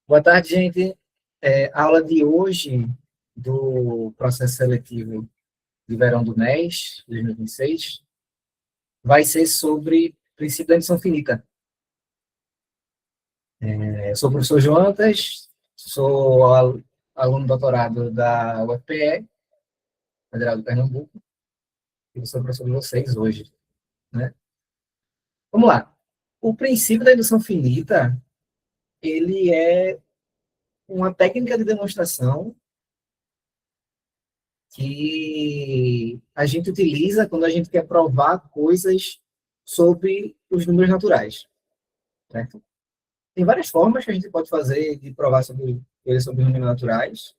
Boa tarde, gente. A aula de hoje do processo seletivo de verão do NES 2026 vai ser sobre princípio da indução finita. Eu sou o professor Jonatas, sou aluno doutorado da UFPE, Federal de Pernambuco, e sou professor de vocês hoje, né? Vamos lá. O princípio da indução finita, ele é uma técnica de demonstração que a gente utiliza quando a gente quer provar coisas sobre os números naturais, certo? Tem várias formas que a gente pode fazer de provar sobre coisas sobre os números naturais,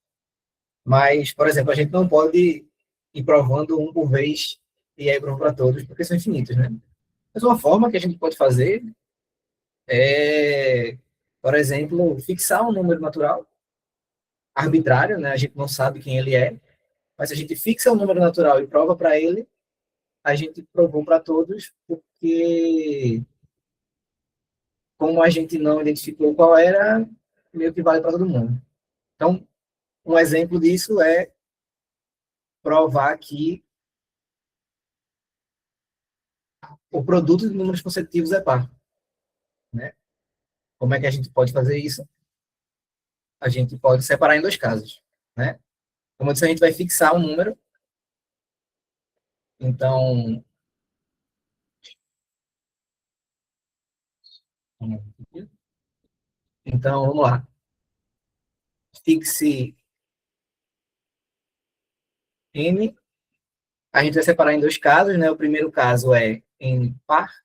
mas, por exemplo, a gente não pode ir provando um por vez e aí prova para todos, porque são infinitos, né? Mas uma forma que a gente pode fazer é, por exemplo, fixar um número natural arbitrário, né? A gente não sabe quem ele é, mas se a gente fixa um número natural e prova para ele, a gente provou para todos, porque como a gente não identificou qual era, meio que vale para todo mundo. Então, um exemplo disso é provar que o produto de números consecutivos é par, né? Como é que a gente pode fazer isso? A gente pode separar em dois casos, né? Como eu disse, a gente vai fixar um número. Então, vamos lá. Fixe n. A gente vai separar em dois casos, né? O primeiro caso é n par.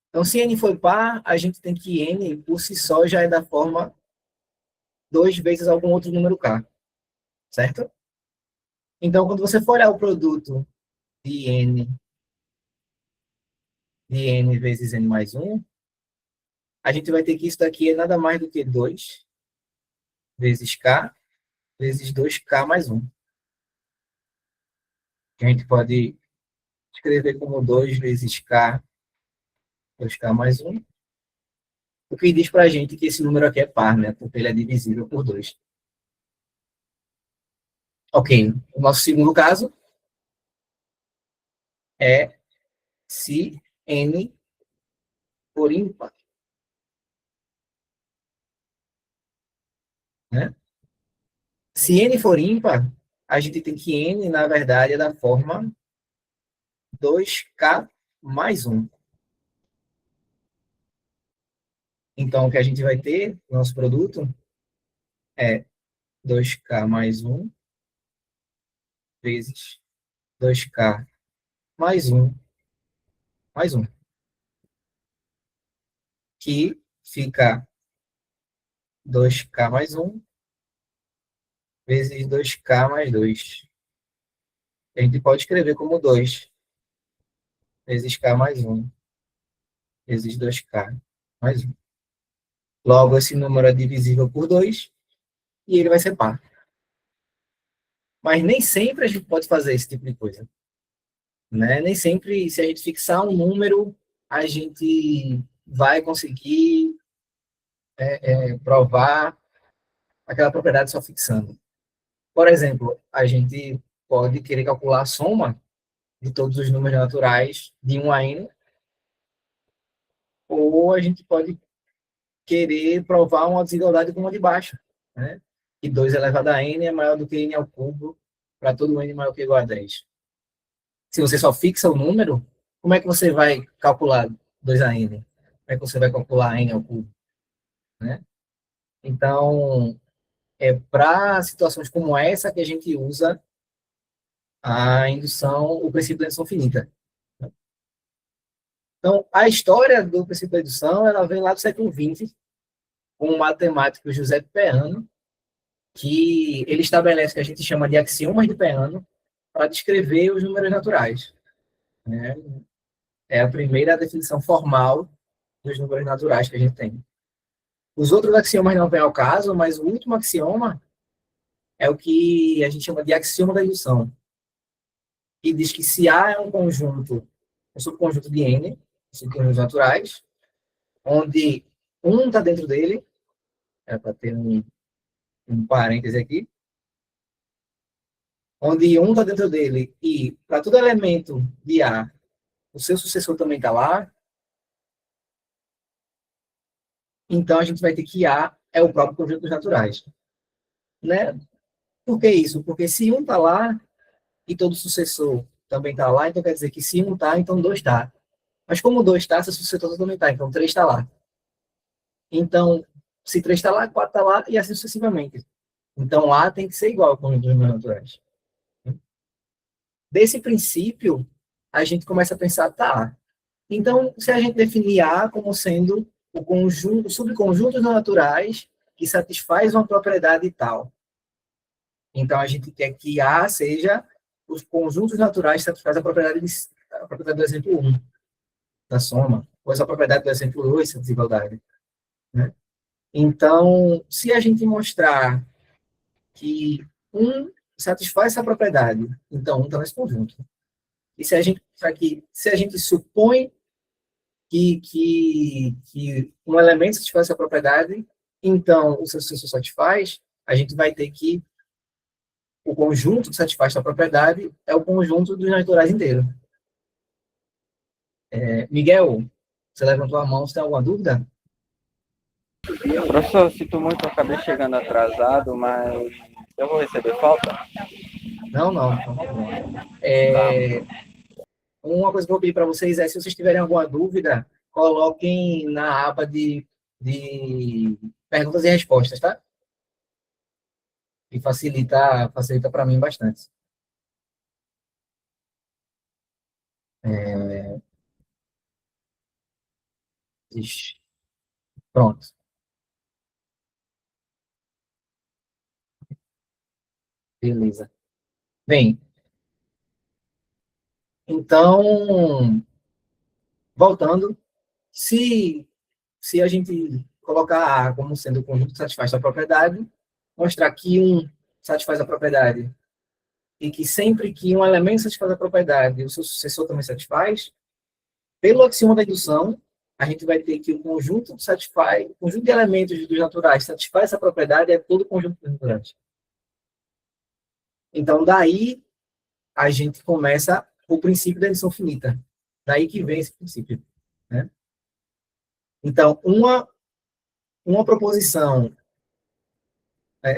Então, se n for par, a gente tem que n, por si só, já é da forma 2 vezes algum outro número k, certo? Então, quando você for olhar o produto de n vezes n mais 1, a gente vai ter que isso daqui é nada mais do que 2 vezes k vezes 2k mais 1. Que a gente pode escrever como 2 vezes k, 2k mais 1. O que diz para a gente que esse número aqui é par, né? Porque ele é divisível por 2. Ok. O nosso segundo caso é se n for ímpar, né? Se n for ímpar, a gente tem que n, na verdade, é da forma 2k mais 1. Então, o que a gente vai ter no nosso produto é 2k mais 1 vezes 2k mais 1 mais 1, que fica 2k mais 1 vezes 2k mais 2. A gente pode escrever como 2 vezes k mais 1 vezes 2k mais 1. Logo, esse número é divisível por 2 e ele vai ser par. Mas nem sempre a gente pode fazer esse tipo de coisa, né? Nem sempre, se a gente fixar um número, a gente vai conseguir provar aquela propriedade só fixando. Por exemplo, a gente pode querer calcular a soma de todos os números naturais de 1 a n, ou a gente pode querer provar uma desigualdade com uma de baixo, né? Que 2 elevado a n é maior do que n ao cubo para todo n maior que ou igual a 10. Se você só fixa o número, como é que você vai calcular 2 a n? Como é que você vai calcular n ao cubo, né? Então, é para situações como essa que a gente usa a indução, o princípio da indução finita. Então, a história do princípio da indução, ela vem lá do século XX, com o matemático José de Peano, que ele estabelece o que a gente chama de axiomas de Peano para descrever os números naturais, né? É a primeira definição formal dos números naturais que a gente tem. Os outros axiomas não vêm ao caso, mas o último axioma é o que a gente chama de axioma da indução, que diz que se A é um conjunto, um subconjunto de N, subconjuntos naturais, onde um está dentro dele, é para ter um parêntese aqui, onde um está dentro dele e para todo elemento de A, o seu sucessor também está lá, então a gente vai ter que A é o próprio conjunto dos naturais. Né? Por que isso? Porque se um está lá e todo sucessor também está lá, então quer dizer que se um está, então dois está. Mas como dois está, seu sucessor também está, então três está lá. Então, se três está lá, quatro está lá e assim sucessivamente. Então, A tem que ser igual ao conjunto dos números naturais. Desse princípio, a gente começa a pensar, tá, então, se a gente definir A como sendo o conjunto, subconjuntos naturais que satisfaz uma propriedade tal. Então, a gente quer que A seja os conjuntos naturais que satisfazem a propriedade do exemplo 1, da soma, ou essa propriedade do exemplo 2, essa desigualdade. Né? Então, se a gente mostrar que um satisfaz essa propriedade, então um está nesse conjunto. E se a gente supõe que um elemento satisfaz essa propriedade, então o seu sucessor satisfaz, a gente vai ter que o conjunto que satisfaz essa propriedade é o conjunto dos naturais inteiro. Miguel, você levantou a mão, você tem alguma dúvida? Professor, sinto muito, eu acabei chegando atrasado, mas eu vou receber falta? Não, não, não. Tá. Uma coisa que eu vou pedir para vocês é, se vocês tiverem alguma dúvida, coloquem na aba de perguntas e respostas, tá? E facilita para mim bastante. Ixi, pronto. Beleza. Bem, então, voltando, se a gente colocar A como sendo o conjunto que satisfaz a propriedade, mostrar que um satisfaz a propriedade e que sempre que um elemento satisfaz a propriedade, o seu sucessor também satisfaz, pelo axioma da indução, a gente vai ter que o conjunto de elementos dos naturais satisfaz essa propriedade é todo o conjunto dos naturais. Então, daí a gente começa o princípio da indução finita. Daí que vem esse princípio. Né? Então, uma proposição,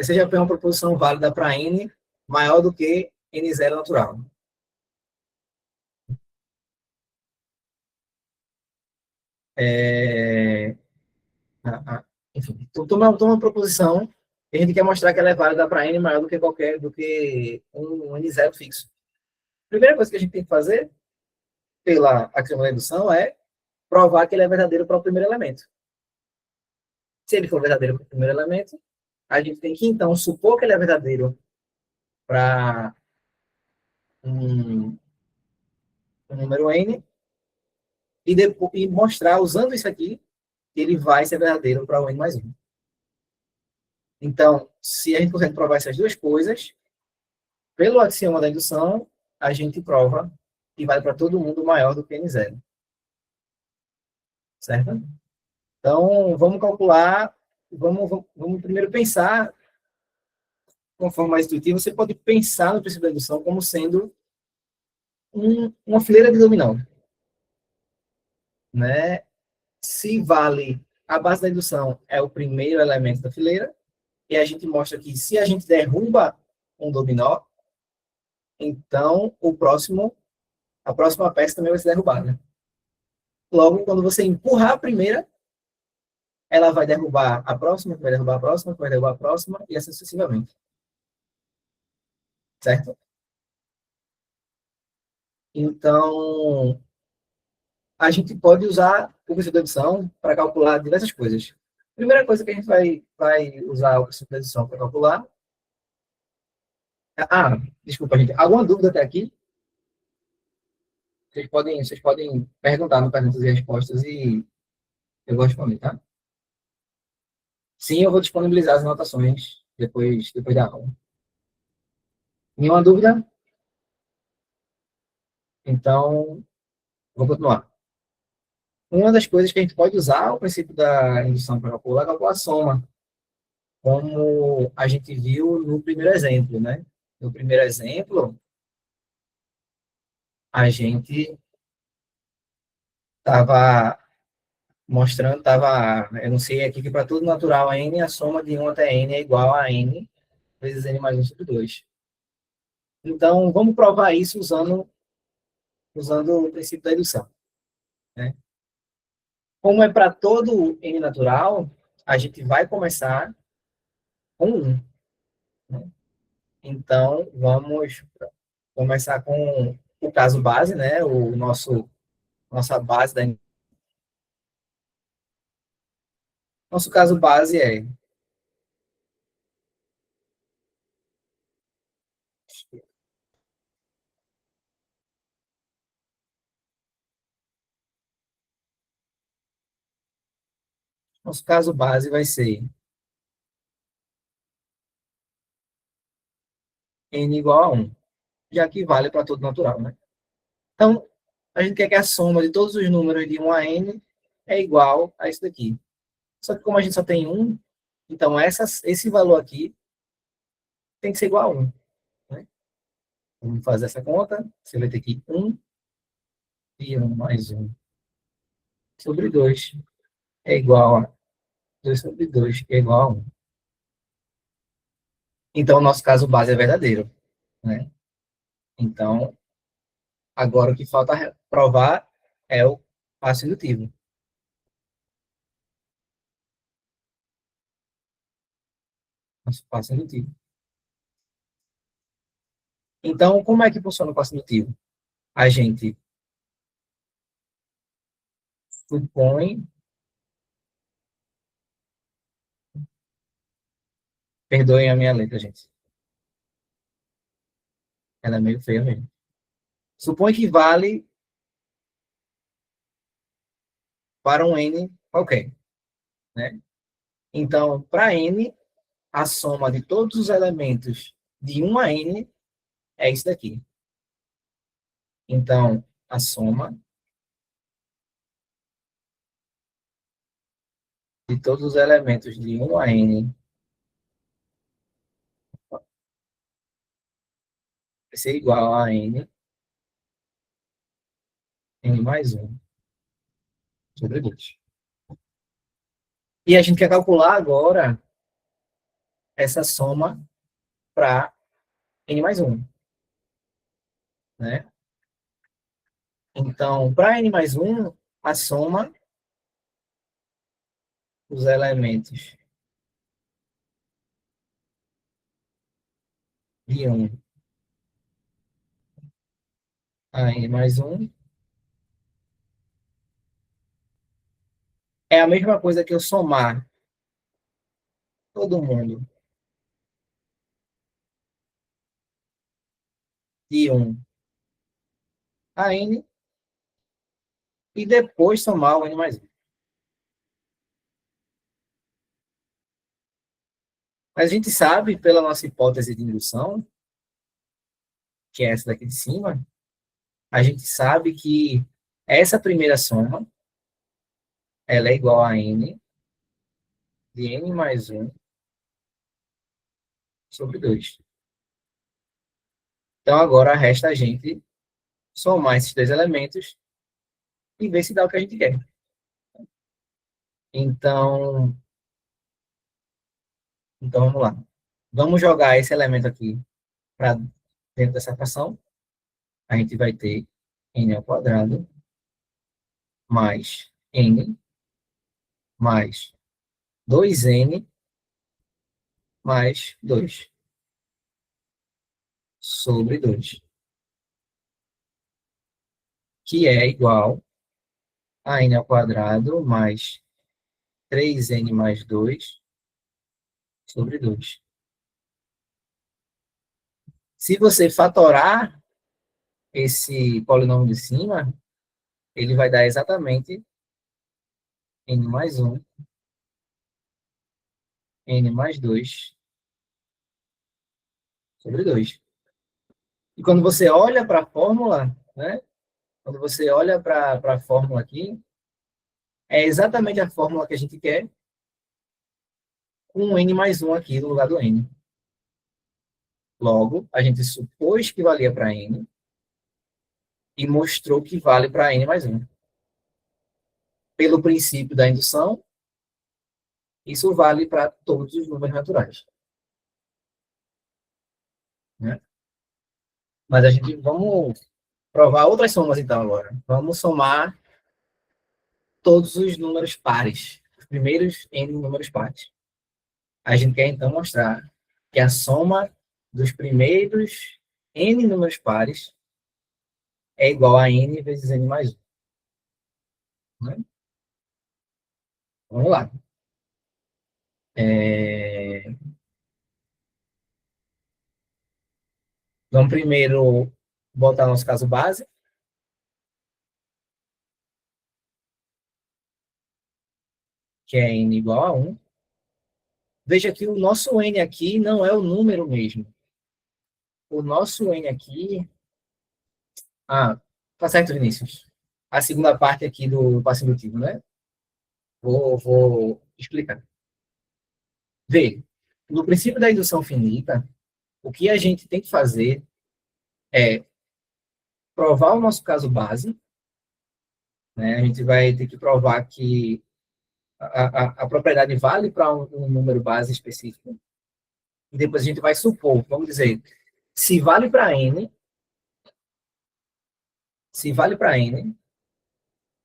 seja uma proposição válida para n maior do que n0 natural. É, enfim, toma uma proposição e a gente quer mostrar que ela é válida para n maior do que um n0 fixo. A primeira coisa que a gente tem que fazer pela axioma da indução é provar que ele é verdadeiro para o primeiro elemento. Se ele for verdadeiro para o primeiro elemento, a gente tem que, então, supor que ele é verdadeiro para um número n e mostrar, usando isso aqui, que ele vai ser verdadeiro para o n mais 1. Então, se a gente consegue provar essas duas coisas, pelo axioma da indução, a gente prova que vale para todo mundo maior do que n0. Certo? Então, vamos calcular, vamos primeiro pensar, de uma forma mais intuitiva, você pode pensar no princípio da indução como sendo uma fileira de dominó. Né? Se vale, a base da indução é o primeiro elemento da fileira, e a gente mostra que se a gente derruba um dominó, então a próxima peça também vai ser derrubada. Logo, quando você empurrar a primeira, ela vai derrubar a próxima, que vai derrubar a próxima, que vai derrubar a próxima, e assim sucessivamente. Certo? Então, a gente pode usar o princípio da adição para calcular diversas coisas. A primeira coisa que a gente vai usar o princípio da adição para calcular. Desculpa, gente. Alguma dúvida até aqui? Vocês podem perguntar no perguntas e respostas e eu vou responder, tá? Sim, eu vou disponibilizar as anotações depois da aula. Nenhuma dúvida? Então, vou continuar. Uma das coisas que a gente pode usar o princípio da indução para calcular a soma, como a gente viu no primeiro exemplo, né? No primeiro exemplo, a gente estava mostrando, eu não sei aqui que para tudo natural n, a soma de 1 até n é igual a n vezes n mais 1 sobre 2. Então, vamos provar isso usando o princípio da indução, né? Como é para todo n natural, a gente vai começar com 1, né? Então, vamos começar com o caso base, né? Nossa base nosso caso base é nosso caso base vai ser n igual a 1, já que vale para todo natural, né? Então, a gente quer que a soma de todos os números de 1 a n é igual a isso daqui. Só que como a gente só tem 1, então esse valor aqui tem que ser igual a 1, né? Vamos fazer essa conta. Você vai ter que 1 e 1 mais 1 sobre 2 é igual a 2 sobre 2, que é igual a 1. Então, o nosso caso base é verdadeiro, né? Então, agora o que falta provar é o passo indutivo. Nosso passo indutivo. Então, como é que funciona o passo indutivo? A gente supõe, perdoem a minha letra, gente. Ela é meio feia mesmo. Supõe que vale para um n qualquer, né? Então, para n, a soma de todos os elementos de 1 a n é isso daqui. Então, a soma de todos os elementos de 1 a n vai ser igual a n mais 1 sobre 2. E a gente quer calcular agora essa soma para n mais 1, né? Então, para n mais 1, a soma dos elementos de 1 a n mais 1 é a mesma coisa que eu somar todo mundo de 1 a n e depois somar o n mais 1. Mas a gente sabe, pela nossa hipótese de indução, que é essa daqui de cima, a gente sabe que essa primeira soma ela é igual a n de n mais 1 sobre 2. Então, agora resta a gente somar esses dois elementos e ver se dá o que a gente quer. Então, vamos lá. Vamos jogar esse elemento aqui para dentro dessa fração. A gente vai ter n ao quadrado mais n mais 2n mais 2 sobre 2, que é igual a n ao quadrado mais 3n mais 2 sobre 2. Se você fatorar esse polinômio de cima, ele vai dar exatamente n mais 1, n mais 2 sobre 2. E quando você olha para a fórmula, né? Quando você olha para a fórmula aqui, é exatamente a fórmula que a gente quer, com n mais 1 aqui no lugar do n. Logo, a gente supôs que valia para n e mostrou que vale para n mais 1. Pelo princípio da indução, isso vale para todos os números naturais. Né? Mas a gente vamos provar outras somas então agora. Vamos somar todos os números pares, os primeiros n números pares. A gente quer então mostrar que a soma dos primeiros n números pares é igual a n vezes n mais 1. Né? Vamos lá. Vamos primeiro botar nosso caso base. Que é n igual a 1. Veja que o nosso n aqui não é o número mesmo. O nosso n aqui... Ah, tá certo, Vinícius. A segunda parte aqui do passivo ativo, né? Vou explicar. Vê, no princípio da indução finita, o que a gente tem que fazer é provar o nosso caso base. Né? A gente vai ter que provar que a propriedade vale para um número base específico. E depois a gente vai supor, vamos dizer, se vale para n,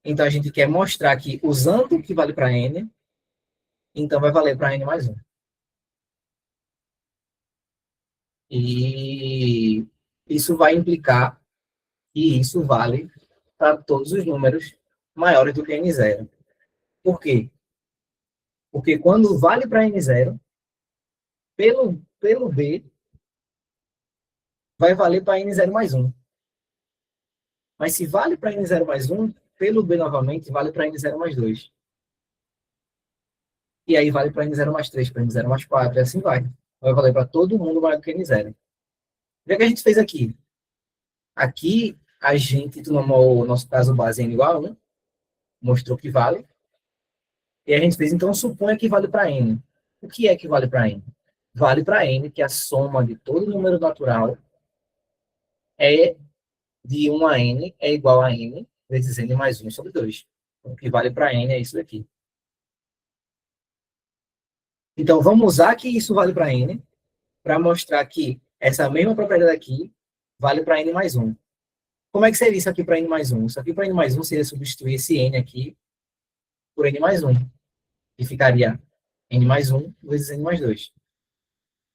então a gente quer mostrar que usando o que vale para n, então vai valer para n mais 1. E isso vai implicar que isso vale para todos os números maiores do que n0. Por quê? Porque quando vale para n0, pelo b, vai valer para n0 mais 1. Mas se vale para n0 mais 1, pelo b novamente, vale para n0 mais 2. E aí vale para n0 mais 3, para n0 mais 4, e assim vai. Vai valer para todo mundo maior do que n0. O que a gente fez aqui? Aqui, a gente tomou o nosso caso base n igual a 1, mostrou que vale. E a gente fez, então, suponha que vale para n. O que é que vale para n? Vale para n que a soma de todo número natural é de 1 a n é igual a n vezes n mais 1 sobre 2. Então, o que vale para n é isso daqui. Então, vamos usar que isso vale para n para mostrar que essa mesma propriedade aqui vale para n mais 1. Como é que seria isso aqui para n mais 1? Isso aqui para n mais 1 seria substituir esse n aqui por n mais 1. E ficaria n mais 1 vezes n mais 2.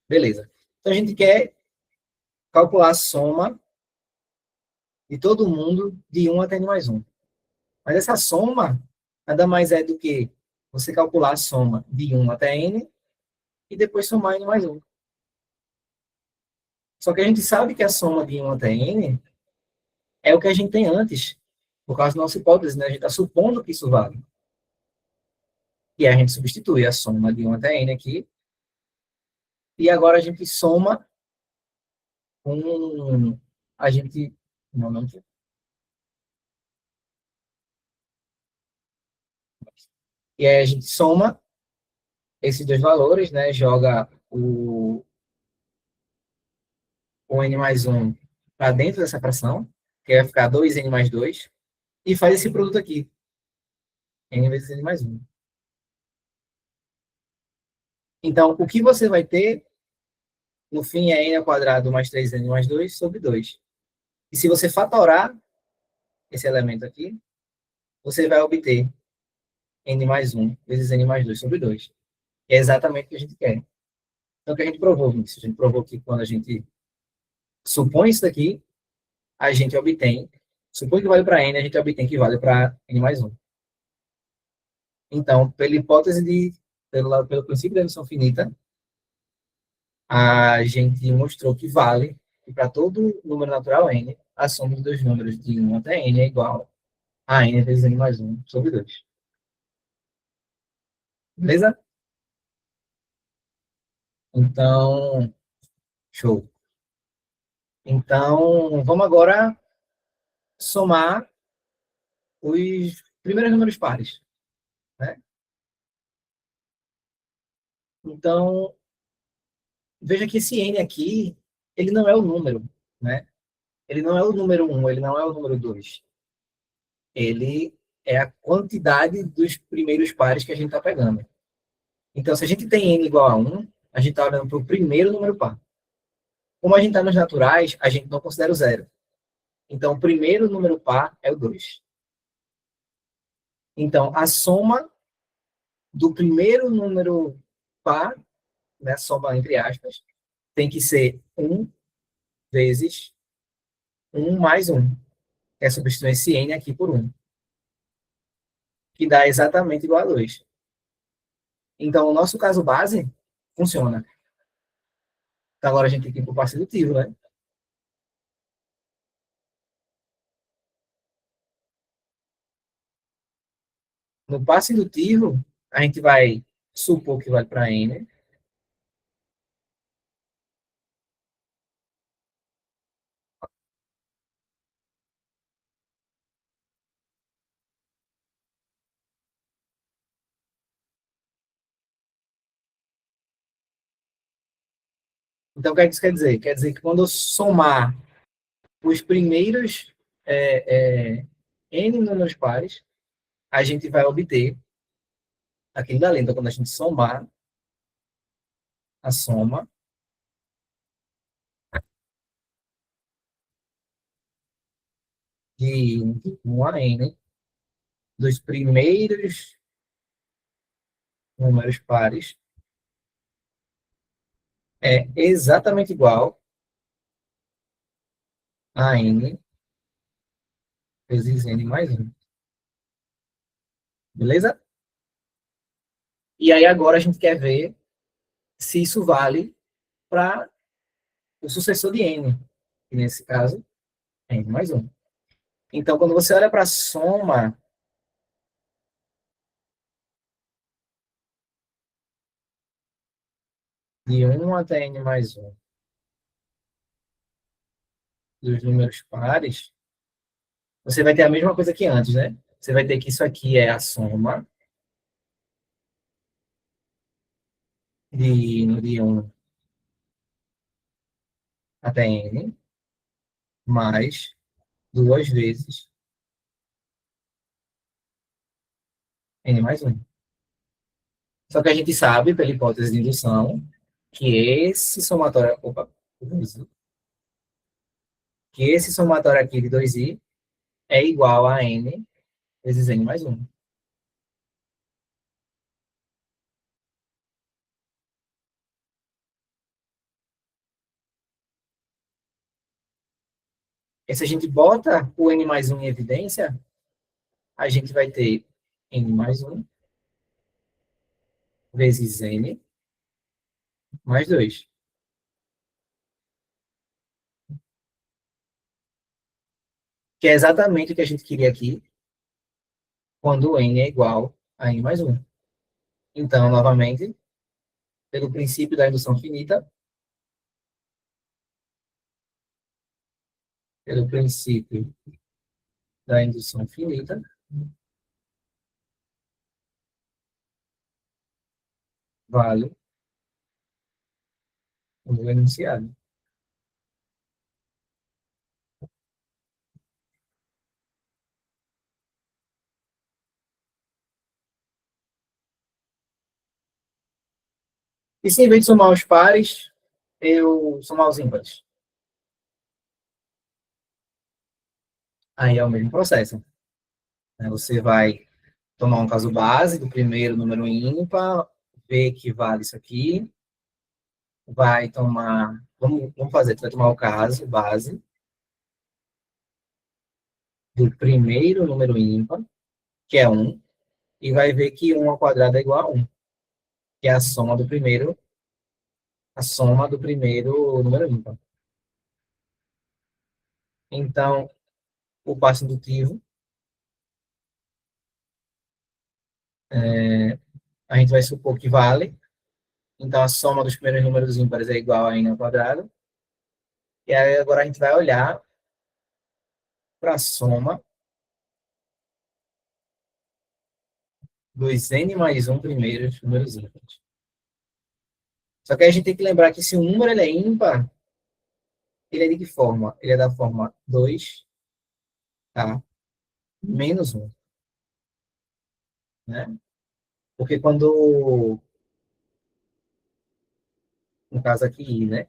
Beleza. Então, a gente quer calcular a soma de todo mundo de 1 até n mais 1. Mas essa soma nada mais é do que você calcular a soma de 1 até n e depois somar n mais 1. Só que a gente sabe que a soma de 1 até n é o que a gente tem antes, por causa da nossa hipótese, né? A gente está supondo que isso vale. E a gente substitui a soma de 1 até n aqui, e agora a gente soma com... A gente... Não. E aí a gente soma esses dois valores, né? Joga o n mais 1 para dentro dessa fração, que vai ficar 2n mais 2, e faz esse produto aqui, n vezes n mais 1. Então, o que você vai ter, no fim, é n ao quadrado mais 3n mais 2 sobre 2. E se você fatorar esse elemento aqui, você vai obter n mais 1 vezes n mais 2 sobre 2. É exatamente o que a gente quer. Então, o que a gente provou, Vinícius? A gente provou que quando a gente supõe isso daqui, a gente obtém, supõe que vale para n, a gente obtém que vale para n mais 1. Então, pela hipótese pelo princípio da indução finita, a gente mostrou que vale, que para todo número natural n, a soma dos dois números de 1 até n é igual a n vezes n mais 1 sobre 2. Beleza? Então, show. Então, vamos agora somar os primeiros números pares. né? Então, veja que esse n aqui, ele não é o número, né? Ele não é o número 1, ele não é o número 2. Ele é a quantidade dos primeiros pares que a gente está pegando. Então, se a gente tem n igual a 1, a gente está olhando para o primeiro número par. Como a gente está nos naturais, a gente não considera o zero. Então, o primeiro número par é o 2. Então, a soma do primeiro número par, né, soma entre aspas, tem que ser 1 vezes 1 mais 1. É substituir esse n aqui por 1, que dá exatamente igual a 2. Então, o nosso caso base funciona. Então, agora a gente tem que ir para o passo indutivo, né? No passo indutivo, a gente vai supor que vai para n. Então, o que isso quer dizer? Quer dizer que quando eu somar os primeiros n números pares, a gente vai obter aquele dali. Então, quando a gente somar a soma de 1 a n dos primeiros números pares é exatamente igual a n vezes n mais 1. Beleza? E aí agora a gente quer ver se isso vale para o sucessor de n, que nesse caso é n mais 1. Então, quando você olha para a soma de 1 até n mais 1 dos números pares, você vai ter a mesma coisa que antes, né? Você vai ter que isso aqui é a soma de 1 até n, mais duas vezes n mais 1. Só que a gente sabe, pela hipótese de indução, que esse somatório, que esse somatório aqui de 2i é igual a n vezes n mais 1. E se a gente bota o n mais 1 em evidência, a gente vai ter n mais 1 vezes n mais 2. Que é exatamente o que a gente queria aqui, quando n é igual a n mais 1. Então, novamente, pelo princípio da indução finita, pelo princípio da indução finita, vale o enunciado. E se em vez de somar os pares, eu somar os ímpares? Aí é o mesmo processo. Você vai tomar um caso base do primeiro número ímpar, ver que vale isso aqui, vai tomar, vamos fazer, tu vai tomar o caso base do primeiro número ímpar, que é 1, e vai ver que 1 ao quadrado é igual a 1, que é a soma do primeiro número ímpar. Então, o passo indutivo, a gente vai supor que vale. Então, a soma dos primeiros números ímpares é igual a n ao quadrado. E aí, agora a gente vai olhar para a soma dos n mais 1 primeiros números ímpares. Só que a gente tem que lembrar que se o número ele é ímpar, ele é de que forma? Ele é da forma 2, tá? Menos 1, né? Porque quando, no caso aqui, I, né?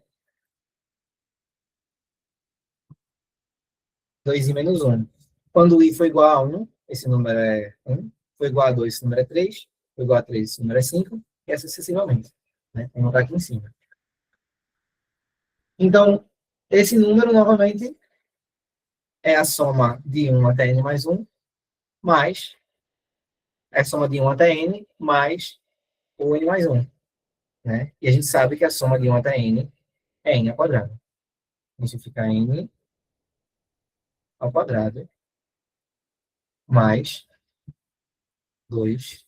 2 e menos 1. Quando o I for igual a 1, esse número é 1. Foi igual a 2, esse número é 3. Foi igual a 3, esse número é 5. E assim sucessivamente. Né? Vamos botar aqui em cima. Então, esse número, novamente, é a soma de 1 até n mais 1, mais é a soma de 1 até n, mais o n mais 1. Né? E a gente sabe que a soma de 1 até n é n ao quadrado. Isso fica n ao quadrado mais 2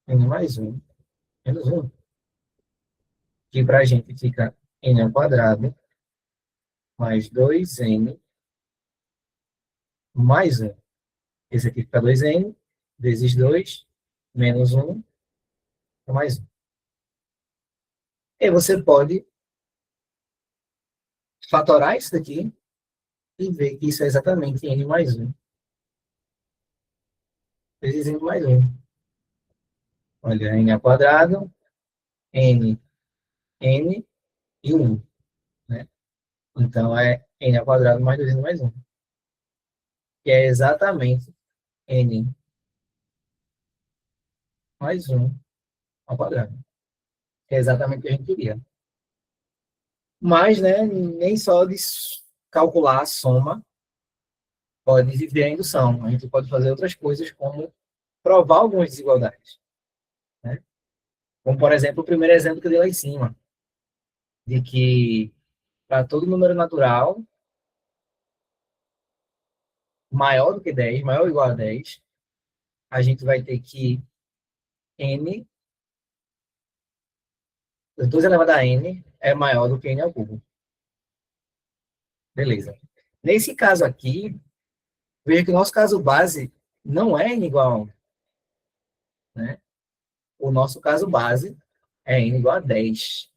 n mais 1 menos 1. Que para a gente fica n ao quadrado mais 2n mais 1. Esse aqui fica 2n vezes 2 menos 1 mais 1. E você pode fatorar isso daqui e ver que isso é exatamente n mais 1 vezes n mais 1. Olha, n ao quadrado, n, n e 1. Né? Então, é n ao quadrado mais 2n mais 1. Que é exatamente n mais 1 ao quadrado. Que é exatamente o que a gente queria. Mas, né, nem só de calcular a soma pode viver a indução. A gente pode fazer outras coisas, como provar algumas desigualdades. Né? Como, por exemplo, o primeiro exemplo que eu dei lá em cima, de que para todo número natural maior do que 10, maior ou igual a 10, a gente vai ter que n, 2 elevado a n, é maior do que n ao cubo. Beleza. Nesse caso aqui, veja que o nosso caso base não é n igual a 1. Né? O nosso caso base é n igual a 10.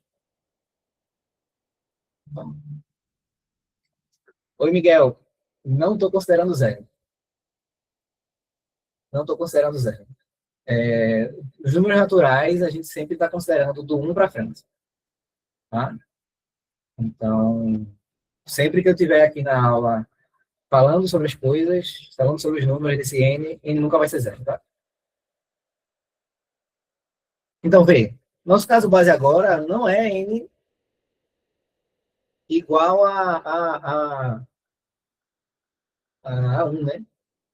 Oi, Miguel. Não estou considerando zero. Não estou considerando zero. Os números naturais, a gente sempre está considerando do 1 para frente. Tá? Então, sempre que eu estiver aqui na aula falando sobre as coisas, falando sobre os números desse n nunca vai ser zero. Tá? Então, vê. Nosso caso base agora não é n igual a 1, né?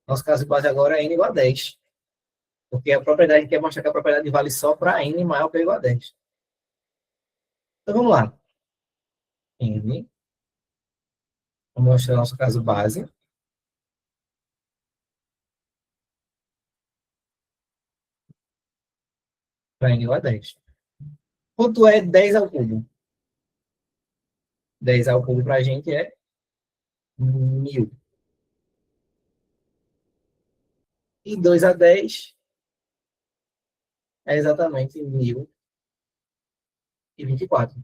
Nosso caso base agora é n igual a 10. Porque a propriedade quer mostrar que a propriedade vale só para n maior que ou igual a 10. Então, vamos lá. N, vamos mostrar nosso caso base. Para n igual a 10. Quanto é 10 ao cubo? 10 ao cubo para a gente é 1000. E 2 a 10 é exatamente 1024.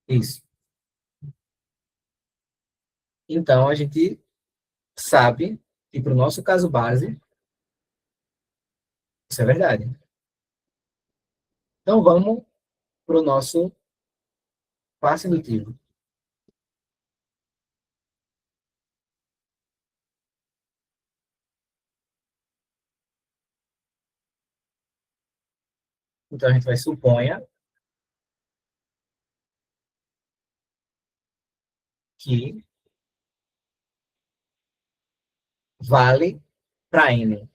Isso. Então, a gente sabe que para o nosso caso base, isso é verdade. Então, vamos para o nosso passo indutivo. Então, a gente vai suponha que vale para n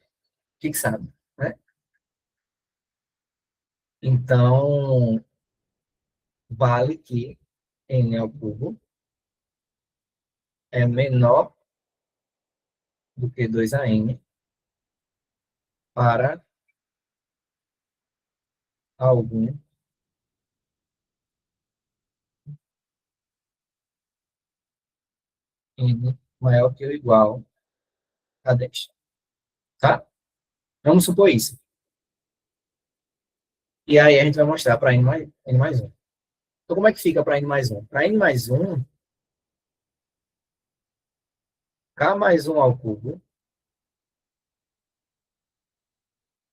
fixado. Né? Então, vale que n ao cubo é menor do que 2 a n para algum n maior que ou igual a 10. Tá? Vamos supor isso. E aí a gente vai mostrar para N mais 1. Então, como é que fica para N mais 1? Para N mais 1, K mais 1 ao cubo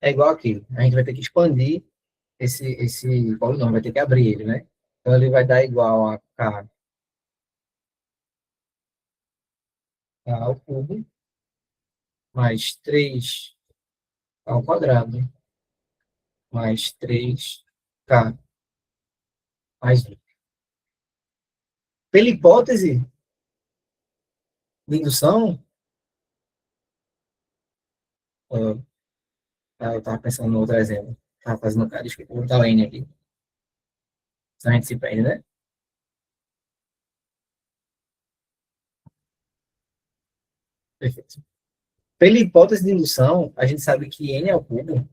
é igual aqui. A gente vai ter que expandir esse polinômio, vai ter que abrir ele, né? Então, ele vai dar igual a K ao cubo mais 3 ao quadrado mais 3K mais 1. Pela hipótese de indução, eu estava pensando no outro exemplo. Estava fazendo cara, desculpa, vou botar o N aqui. Se a gente se perde, né? Perfeito. Pela hipótese de indução, a gente sabe que N ao cubo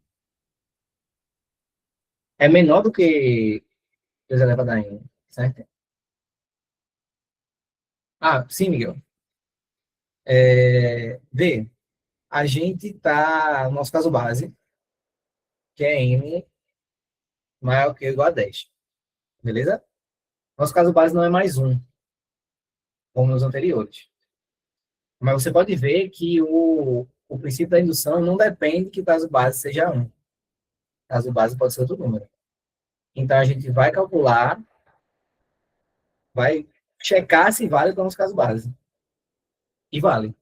é menor do que 2 elevado a N, certo? Ah, sim, Miguel. Vê, a gente está no nosso caso base, que é N maior que ou igual a 10. Beleza? Nosso caso base não é mais 1, como nos anteriores. Mas você pode ver que o princípio da indução não depende que o caso base seja 1. O caso base pode ser outro número. Então, a gente vai calcular, vai checar se vale para o nosso caso base. E vale.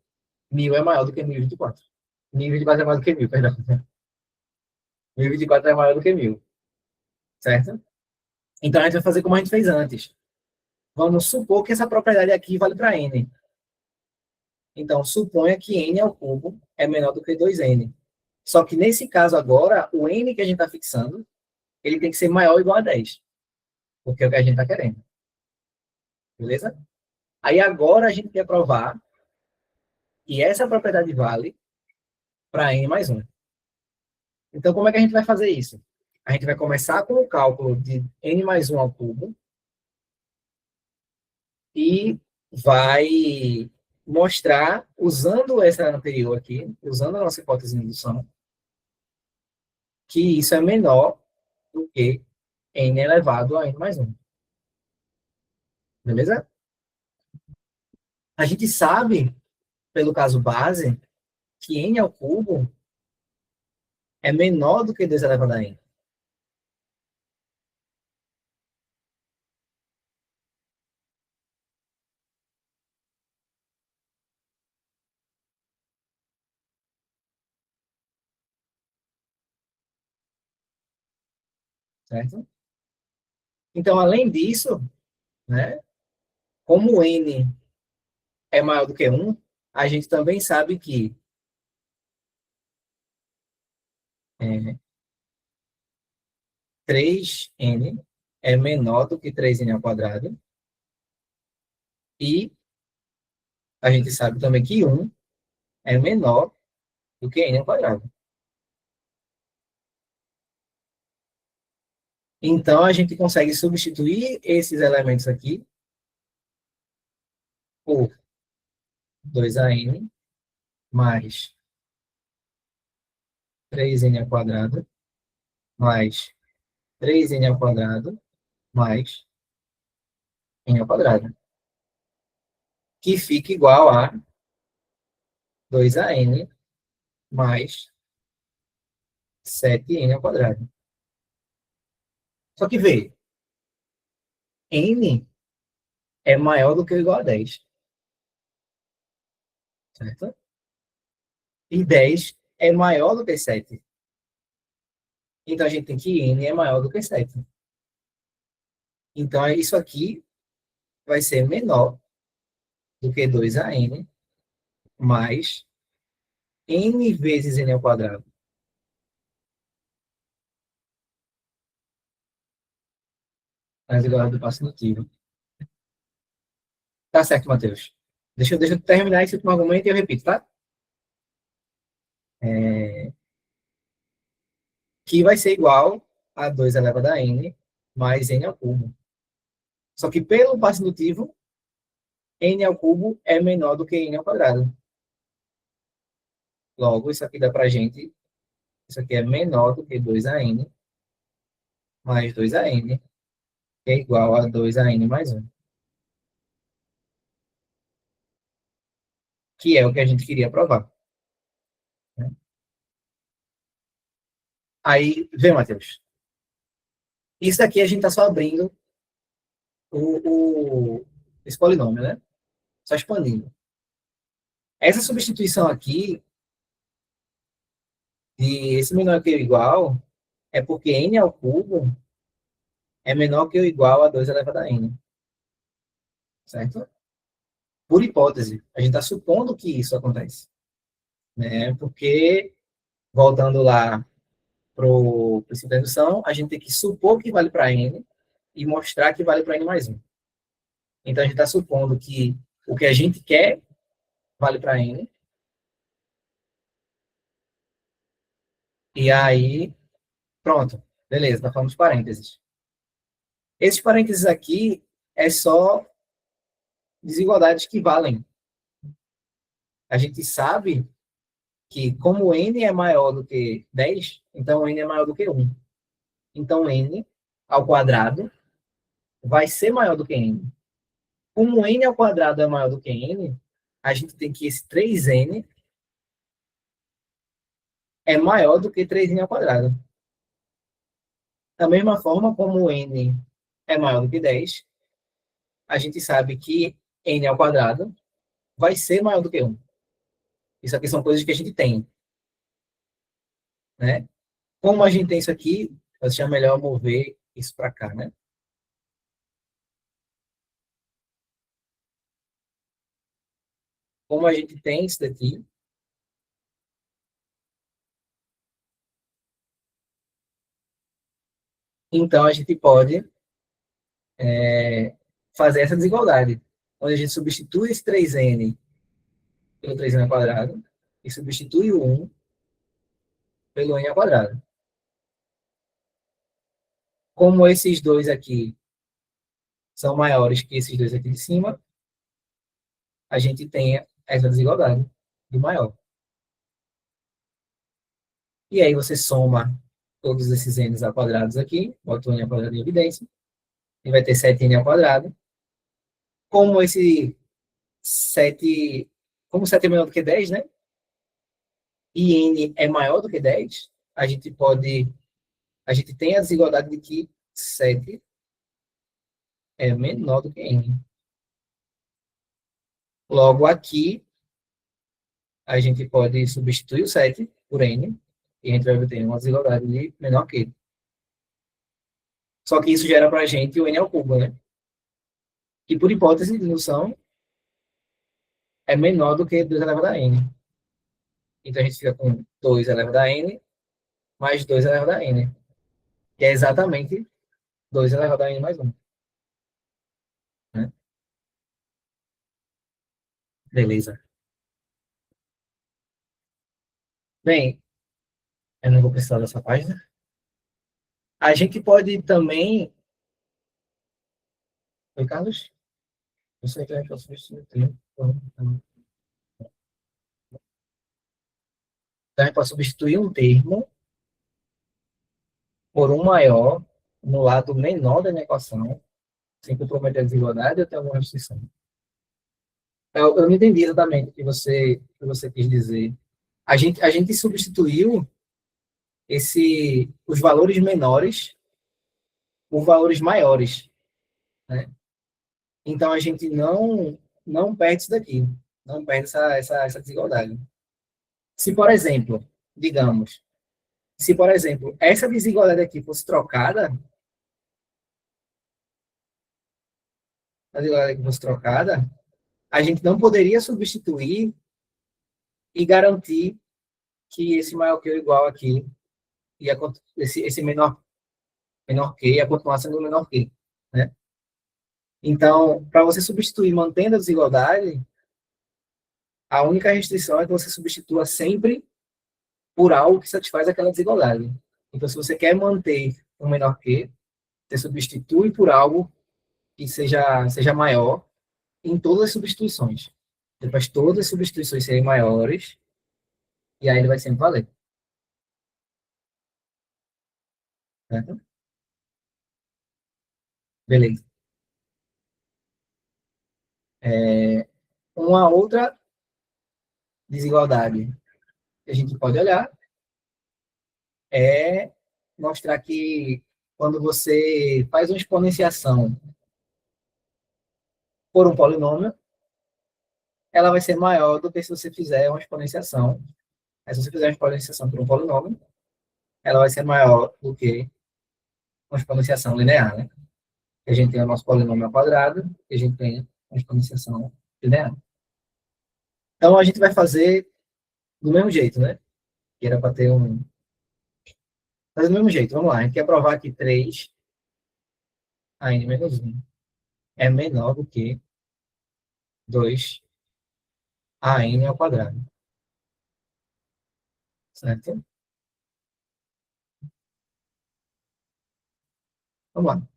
1000 é maior do que 1024. 1024 é maior do que 1000, perdão. 1024 é maior do que 1000. Certo? Então, a gente vai fazer como a gente fez antes. Vamos supor que essa propriedade aqui vale para n. Então, suponha que n ao cubo é menor do que 2n. Só que nesse caso agora, o n que a gente está fixando, ele tem que ser maior ou igual a 10. Porque é o que a gente está querendo. Beleza? Aí agora a gente quer provar que essa propriedade vale para n mais 1. Então, como é que a gente vai fazer isso? A gente vai começar com o cálculo de n mais 1 ao cubo e vai mostrar, usando essa anterior aqui, usando a nossa hipótese de indução, que isso é menor do que n elevado a n mais 1. Beleza? A gente sabe, pelo caso base, que n ao cubo é menor do que 2 elevado a n. Certo? Então, além disso, né, como n é maior do que 1, a gente também sabe que 3n é menor do que 3n ao quadrado. E a gente sabe também que 1 é menor do que n ao quadrado. Então, a gente consegue substituir esses elementos aqui por 2an mais 3n ao quadrado mais 3n ao quadrado mais n ao quadrado, que fica igual a 2an mais 7n ao quadrado. Só que vê, n é maior do que ou igual a 10. Certo? E 10 é maior do que 7. Então, a gente tem que n é maior do que 7. Então, isso aqui vai ser menor do que 2an mais n vezes n ao quadrado. As igualdades do passo indutivo. Tá certo, Matheus. Deixa eu terminar esse último argumento e eu repito, tá? Que vai ser igual a 2 elevado a n mais n ao cubo. Só que pelo passo indutivo, n ao cubo é menor do que n ao quadrado. Logo, isso aqui dá para a gente, isso aqui é menor do que 2an mais 2an, que é igual a 2an mais 1, que é o que a gente queria provar, né? Aí, vê, Matheus, isso aqui a gente está só abrindo esse polinômio, né? Só expandindo. Essa substituição aqui, de esse menor que ou igual, é porque n ao cubo é menor que ou igual a 2 elevado a n, certo? Por hipótese, a gente está supondo que isso acontece, né? Porque, voltando lá para o princípio da indução, a gente tem que supor que vale para n e mostrar que vale para n mais 1. Então, a gente está supondo que o que a gente quer vale para n, e aí, pronto, beleza, tá falando de parênteses. Esses parênteses aqui é só desigualdades que valem. A gente sabe que, como n é maior do que 10, então n é maior do que 1. Então, n ao quadrado vai ser maior do que n. Como n ao quadrado é maior do que n, a gente tem que esse 3n é maior do que 3n ao quadrado. Da mesma forma, como n é maior do que 10, a gente sabe que n ao quadrado vai ser maior do que 1. Isso aqui são coisas que a gente tem, né? Como a gente tem isso aqui, eu acho melhor mover isso para cá, né? Como a gente tem isso daqui, então a gente pode fazer essa desigualdade, onde a gente substitui esse 3n pelo 3n ao quadrado e substitui o 1 pelo n ao quadrado. Como esses dois aqui são maiores que esses dois aqui de cima, a gente tem essa desigualdade do maior. E aí você soma todos esses n's ao quadrado aqui, bota o n ao quadrado em evidência, e vai ter 7n ao quadrado. Como esse 7, como 7 é menor do que 10, né? E n é maior do que 10, a gente tem a desigualdade de que 7 é menor do que n. Logo, aqui, a gente pode substituir o 7 por n, e a gente vai obter uma desigualdade de menor que. Só que isso gera para a gente o n ao cubo, né? Que, por hipótese de indução, é menor do que 2 elevado a n. Então, a gente fica com 2 elevado a n mais 2 elevado a n, que é exatamente 2 elevado a n mais 1. Né? Beleza. Bem, eu não vou precisar dessa página. A gente pode também... Oi, Carlos? Eu sei que a gente vai substituir. Então, a gente pode substituir um termo por um maior no lado menor da minha equação, sem comprometer a desigualdade, eu tenho alguma restrição. Eu não entendi exatamente o que você quis dizer. A gente substituiu os valores menores por valores maiores, né? Então, a gente não perde isso daqui, não perde essa desigualdade. Se, por exemplo, digamos, se, por exemplo, essa desigualdade aqui fosse trocada, a desigualdade aqui fosse trocada, a gente não poderia substituir e garantir que esse maior que ou igual aqui, esse menor que ia continuar sendo menor que, né? Então, para você substituir mantendo a desigualdade, a única restrição é que você substitua sempre por algo que satisfaz aquela desigualdade. Então, se você quer manter um menor que, você substitui por algo que seja maior em todas as substituições. Depois todas as substituições serem maiores, e aí ele vai sempre valer. Certo? Beleza. Uma outra desigualdade que a gente pode olhar é mostrar que quando você faz uma exponenciação por um polinômio, ela vai ser maior do que se você fizer uma exponenciação. Aí, se você fizer uma exponenciação por um polinômio, ela vai ser maior do que uma exponenciação linear, né? A gente tem o nosso polinômio ao quadrado e a gente tem uma exponenciação linear. Então, a gente vai fazer do mesmo jeito, né? Que era para ter um... Fazer do mesmo jeito, vamos lá. A gente quer provar que 3 a n menos 1 é menor do que 2 a n ao quadrado. Certo? Vamos lá.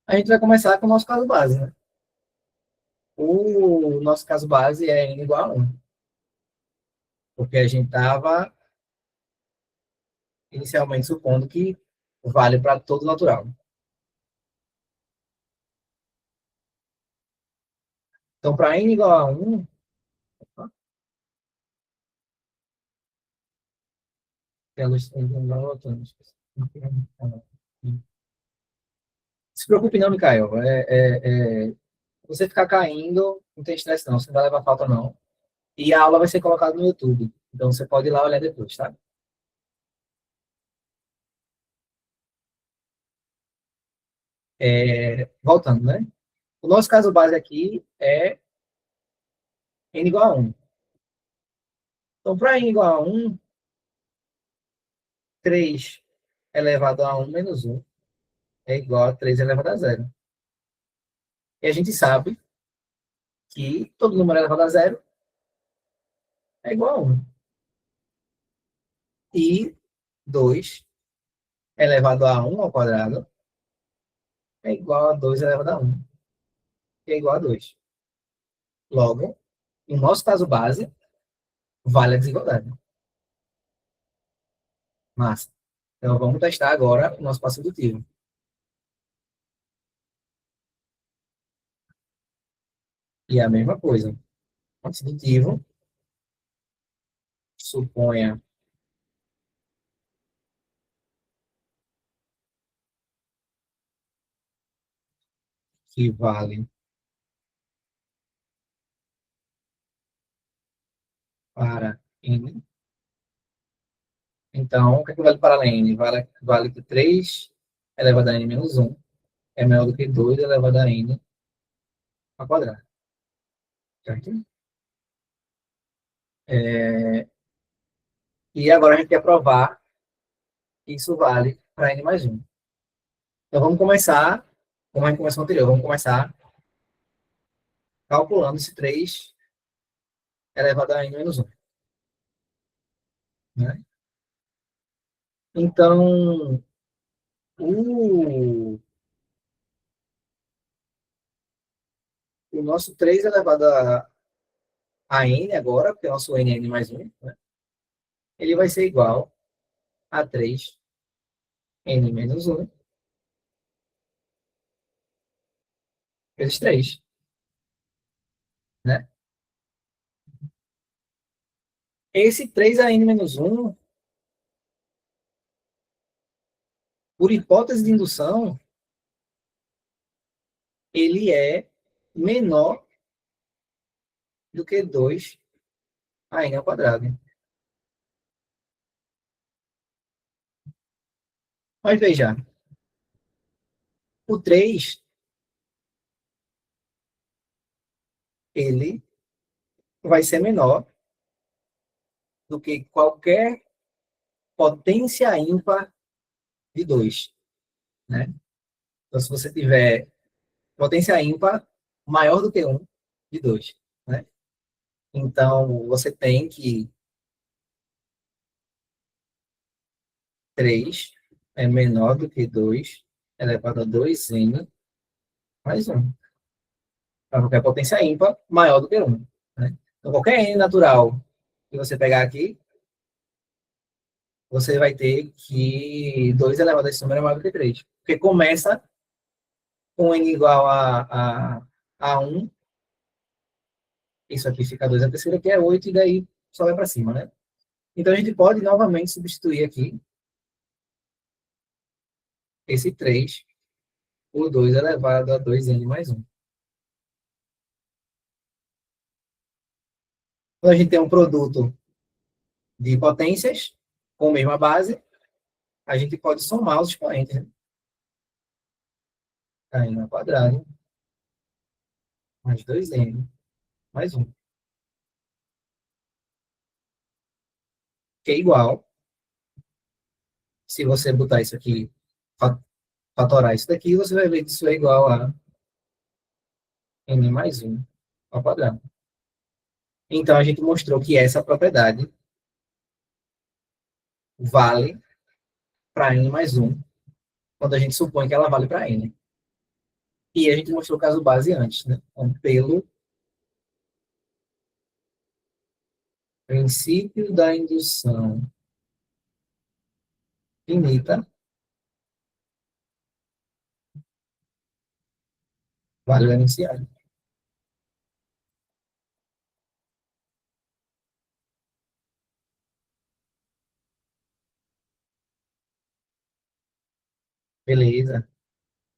A gente vai começar com o nosso caso base, né? O nosso caso base é n igual a 1. Porque a gente estava inicialmente supondo que vale para todo natural. Então, para n igual a 1, se preocupe não, Mikael. Você ficar caindo, não tem estresse não, você não vai levar falta não. E a aula vai ser colocada no YouTube. Então você pode ir lá olhar depois, tá? Voltando, né? O nosso caso base aqui é n igual a 1. Então, para n igual a 1, 3 elevado a 1 menos 1 é igual a 3 elevado a 0. E a gente sabe que todo número elevado a 0 é igual a 1. E 2 elevado a 1 ao quadrado é igual a 2 elevado a 1, que é igual a 2. Logo, no nosso caso base, vale a desigualdade. Massa. Então, vamos testar agora o nosso passo indutivo. E a mesma coisa. Passo indutivo, suponha que vale para n. Então, o que é que vale para n? Vale que 3 elevado a n menos 1 é maior do que 2 elevado a n ao quadrado. Certo? E agora a gente quer provar que isso vale para n mais 1. Então, vamos começar, como a gente começou anterior, vamos começar calculando esse 3 elevado a n menos 1. Né? Então, o nosso 3 elevado a n agora, porque é o nosso n é n mais 1, né? Ele vai ser igual a 3 n menos 1 vezes 3. Né? Esse 3 a n menos 1, por hipótese de indução, ele é menor do que 2 a n ao quadrado. Mas veja, o 3, ele vai ser menor do que qualquer potência ímpar de 2. Né? Então, se você tiver potência ímpar maior do que 1 de 2. Né? Então, você tem que 3 é menor do que 2 elevado a 2n mais 1. Para qualquer potência ímpar maior do que 1. Né? Então, qualquer n natural que você pegar aqui, você vai ter que 2 elevado a esse número é maior do que 3. Porque começa com n igual a 1, isso aqui fica 2, a terceira aqui é 8, e daí só vai para cima, né? Então, a gente pode novamente substituir aqui esse 3 por 2 elevado a 2n mais 1. Quando a gente tem um produto de potências com a mesma base, a gente pode somar os expoentes, né? N ao quadrado mais 2n mais 1. Que é igual, se você botar isso aqui, fatorar isso daqui, você vai ver que isso é igual a n mais 1 ao quadrado. Então, a gente mostrou que essa propriedade vale para n mais 1, quando a gente supõe que ela vale para n. E a gente mostrou o caso base antes, né? Então, pelo princípio da indução finita, vale o enunciado. Beleza.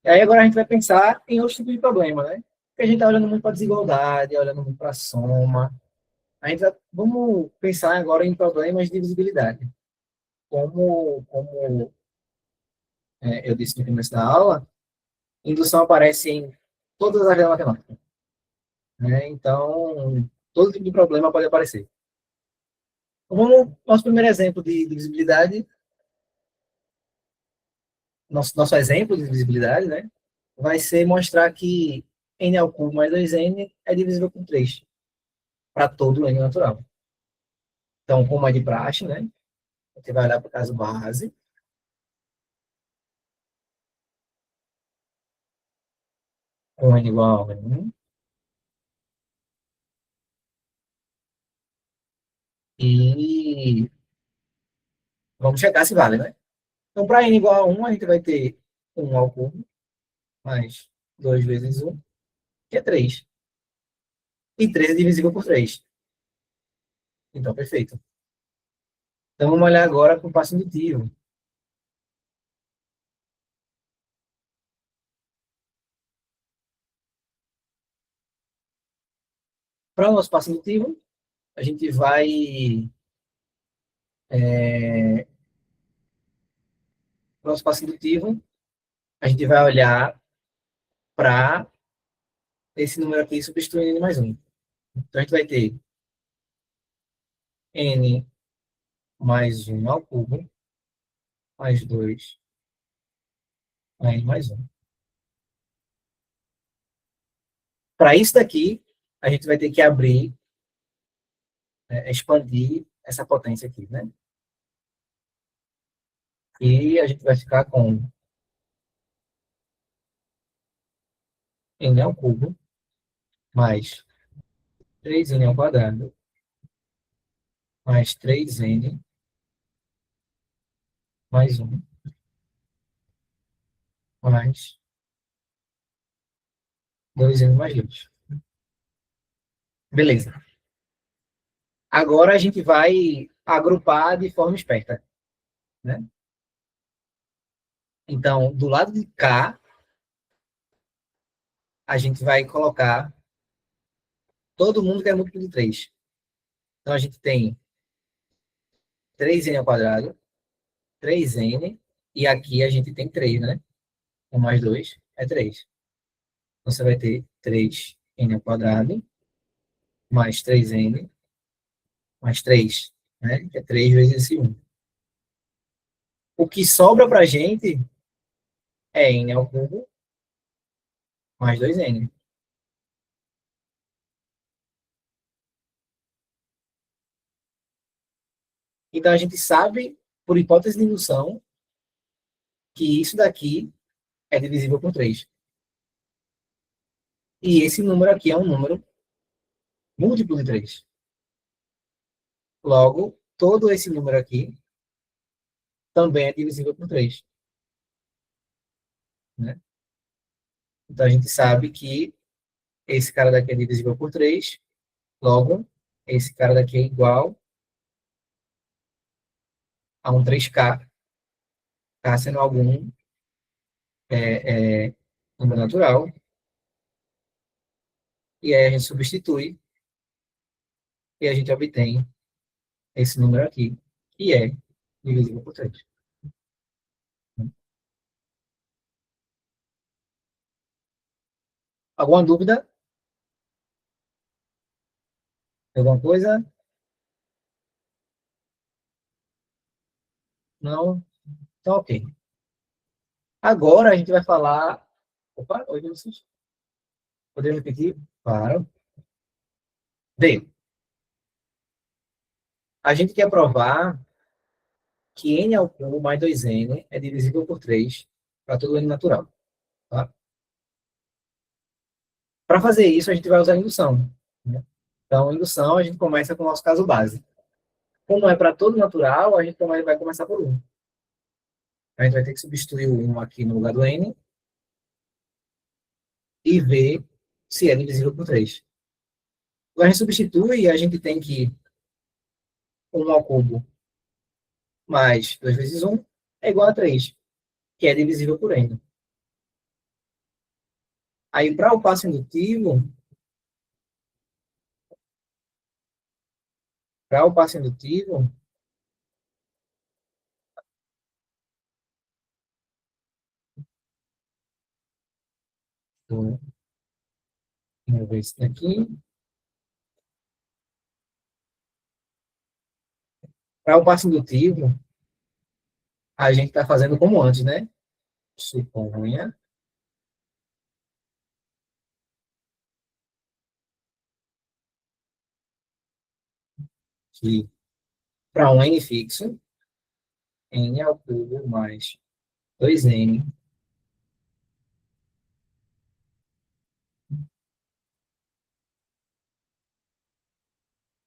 E aí agora a gente vai pensar em outro tipo de problema, né? Porque a gente está olhando muito para a desigualdade, olhando muito para a soma. Vamos pensar agora em problemas de divisibilidade. Como eu disse no começo da aula, indução aparece em todas as áreas da matemática. Né? Então, todo tipo de problema pode aparecer. Então, nosso primeiro exemplo de divisibilidade, nosso exemplo de divisibilidade, né? Vai ser mostrar que n ao cubo mais 2n é divisível por 3 para todo n natural. Então, como é de praxe, né? A gente vai olhar para o caso base. Com n igual a 1. E vamos checar se vale, né? Então, para n igual a 1, a gente vai ter 1 ao cubo, mais 2 vezes 1, que é 3. E 3 é divisível por 3. Então, perfeito. Então, vamos olhar agora para o passo indutivo. Para o nosso passo indutivo, a gente vai... para o nosso passo indutivo, a gente vai olhar para esse número aqui substituindo n mais 1. Então, a gente vai ter n mais 1 ao cubo, mais 2 a n mais 1. Para isso daqui, a gente vai ter que abrir, expandir essa potência aqui, né? E a gente vai ficar com n ao cubo, mais 3n ao quadrado, mais 3n, mais 1, mais 2n mais 2. Beleza. Agora a gente vai agrupar de forma esperta, né? Então, do lado de cá, a gente vai colocar todo mundo que é múltiplo de 3. Então, a gente tem 3n ao quadrado, 3n, e aqui a gente tem 3, né? 1 mais 2 é 3. Então, você vai ter 3n ao quadrado, mais 3n, mais 3, né? Que é 3 vezes esse 1. O que sobra para a gente é n ao cubo, mais 2n. Então, a gente sabe, por hipótese de indução, que isso daqui é divisível por 3. E esse número aqui é um número múltiplo de 3. Logo, todo esse número aqui também é divisível por 3. Né? Então, a gente sabe que esse cara daqui é divisível por 3. Logo, esse cara daqui é igual a um 3K, K sendo algum número natural. E aí a gente substitui e a gente obtém esse número aqui, que é divisível por 3. Alguma dúvida? Alguma coisa? Não? Então, ok. Agora a gente vai falar. Opa, oi, vocês. Podemos repetir? Claro. Bem, a gente quer provar que n ao cubo mais 2n é divisível por 3 para todo n natural. Tá? Para fazer isso, a gente vai usar indução. Né? Então, indução, a gente começa com o nosso caso base. Como é para todo natural, a gente vai começar por 1. A gente vai ter que substituir o 1 aqui no lugar do n e ver se é divisível por 3. Quando a gente substitui, a gente tem que 1 ao cubo mais 2 vezes 1 é igual a 3, que é divisível por n. Aí, para o passo indutivo, para o passo indutivo, vou ver isso daqui. Para o passo indutivo, a gente está fazendo como antes, né? Suponha que para um n fixo, n ao cubo mais 2n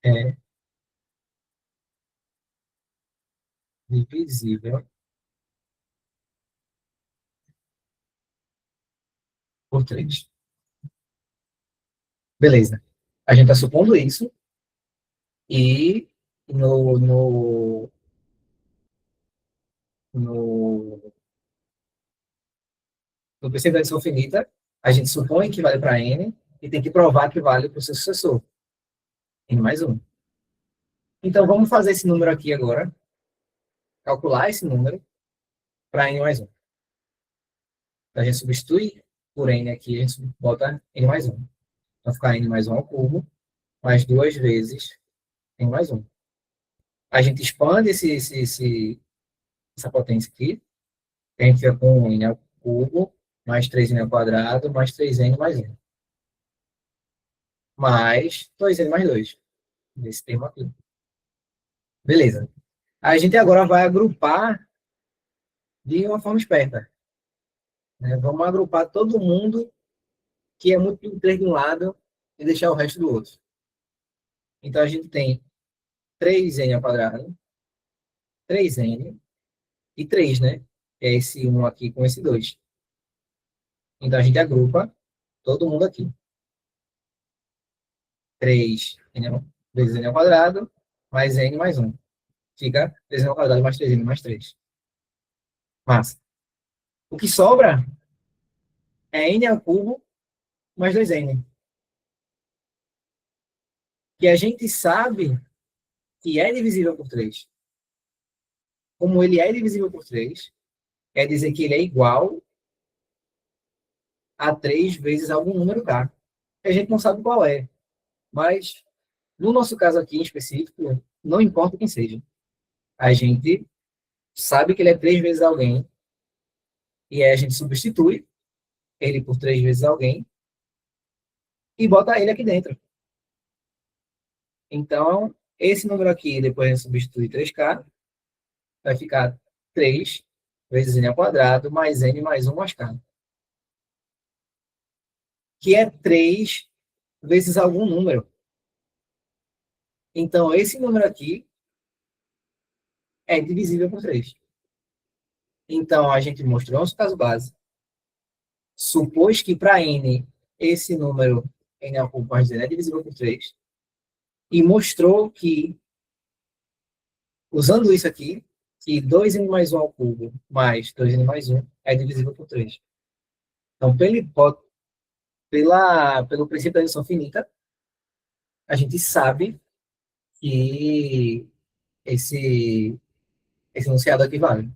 é divisível por 3. Beleza. A gente está supondo isso e no, no, no, no princípio da adição finita, a gente supõe que vale para n e tem que provar que vale para o seu sucessor, n mais 1. Então, vamos fazer esse número aqui agora, calcular esse número para n mais 1. Então, a gente substitui por n aqui, a gente bota n mais 1. Então, ficar n mais 1 ao cubo, mais 2 vezes n mais 1. A gente expande essa potência aqui, a gente fica com n ao cubo, mais 3n ao quadrado, mais 3n mais 1. Mais 2n mais 2, desse termo aqui. Beleza. A gente agora vai agrupar de uma forma esperta. Né? Vamos agrupar todo mundo que é muito 3 de um lado e deixar o resto do outro. Então, a gente tem 3n ao quadrado, 3n e 3, né? É esse 1 aqui com esse 2. Então, a gente agrupa todo mundo aqui. 3 vezes n ao quadrado, mais n mais 1. Fica 3n ao quadrado mais 3n mais 3. Massa. O que sobra é n ao cubo mais 2n. Que a gente sabe que é divisível por 3. Como ele é divisível por 3, quer dizer que ele é igual a 3 vezes algum número k. A gente não sabe qual é. Mas, no nosso caso aqui em específico, não importa quem seja. A gente sabe que ele é 3 vezes alguém, e aí a gente substitui ele por 3 vezes alguém, e bota ele aqui dentro. Então, esse número aqui, depois a gente substitui 3k, vai ficar 3 vezes n ao quadrado, mais n mais 1 mais k. que é 3 vezes algum número. Então, esse número aqui é divisível por 3. Então, a gente mostrou nosso caso base, supôs que para n, esse número, n ao cubo mais d, é divisível por 3, e mostrou que, usando isso aqui, que 2n mais 1 ao cubo mais 2n mais 1 é divisível por 3. Então, pelo princípio da redução finita, a gente sabe que esse enunciado aqui vale.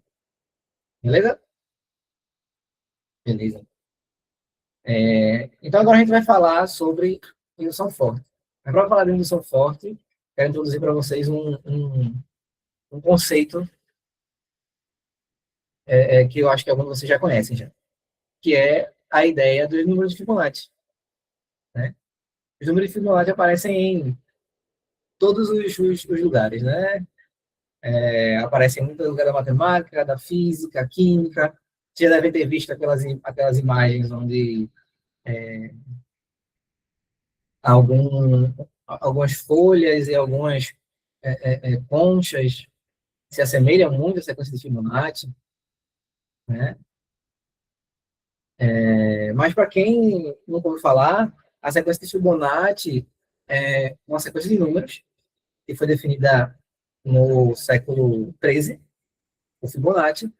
Beleza? Beleza. Então, agora a gente vai falar sobre indução forte. Mas para falar de indução forte, quero introduzir para vocês um conceito que eu acho que alguns de vocês já conhecem, já, que é a ideia dos números de Fibonacci. Né? Os números de Fibonacci aparecem em todos os lugares, né? Aparecem em muito lugar da matemática, da física, química. Vocês já devem ter visto aquelas imagens onde algumas folhas e algumas conchas se assemelham muito à sequência de Fibonacci, né? Mas para quem nunca ouviu falar, a sequência de Fibonacci é uma sequência de números que foi definida no século XIII, o Fibonacci,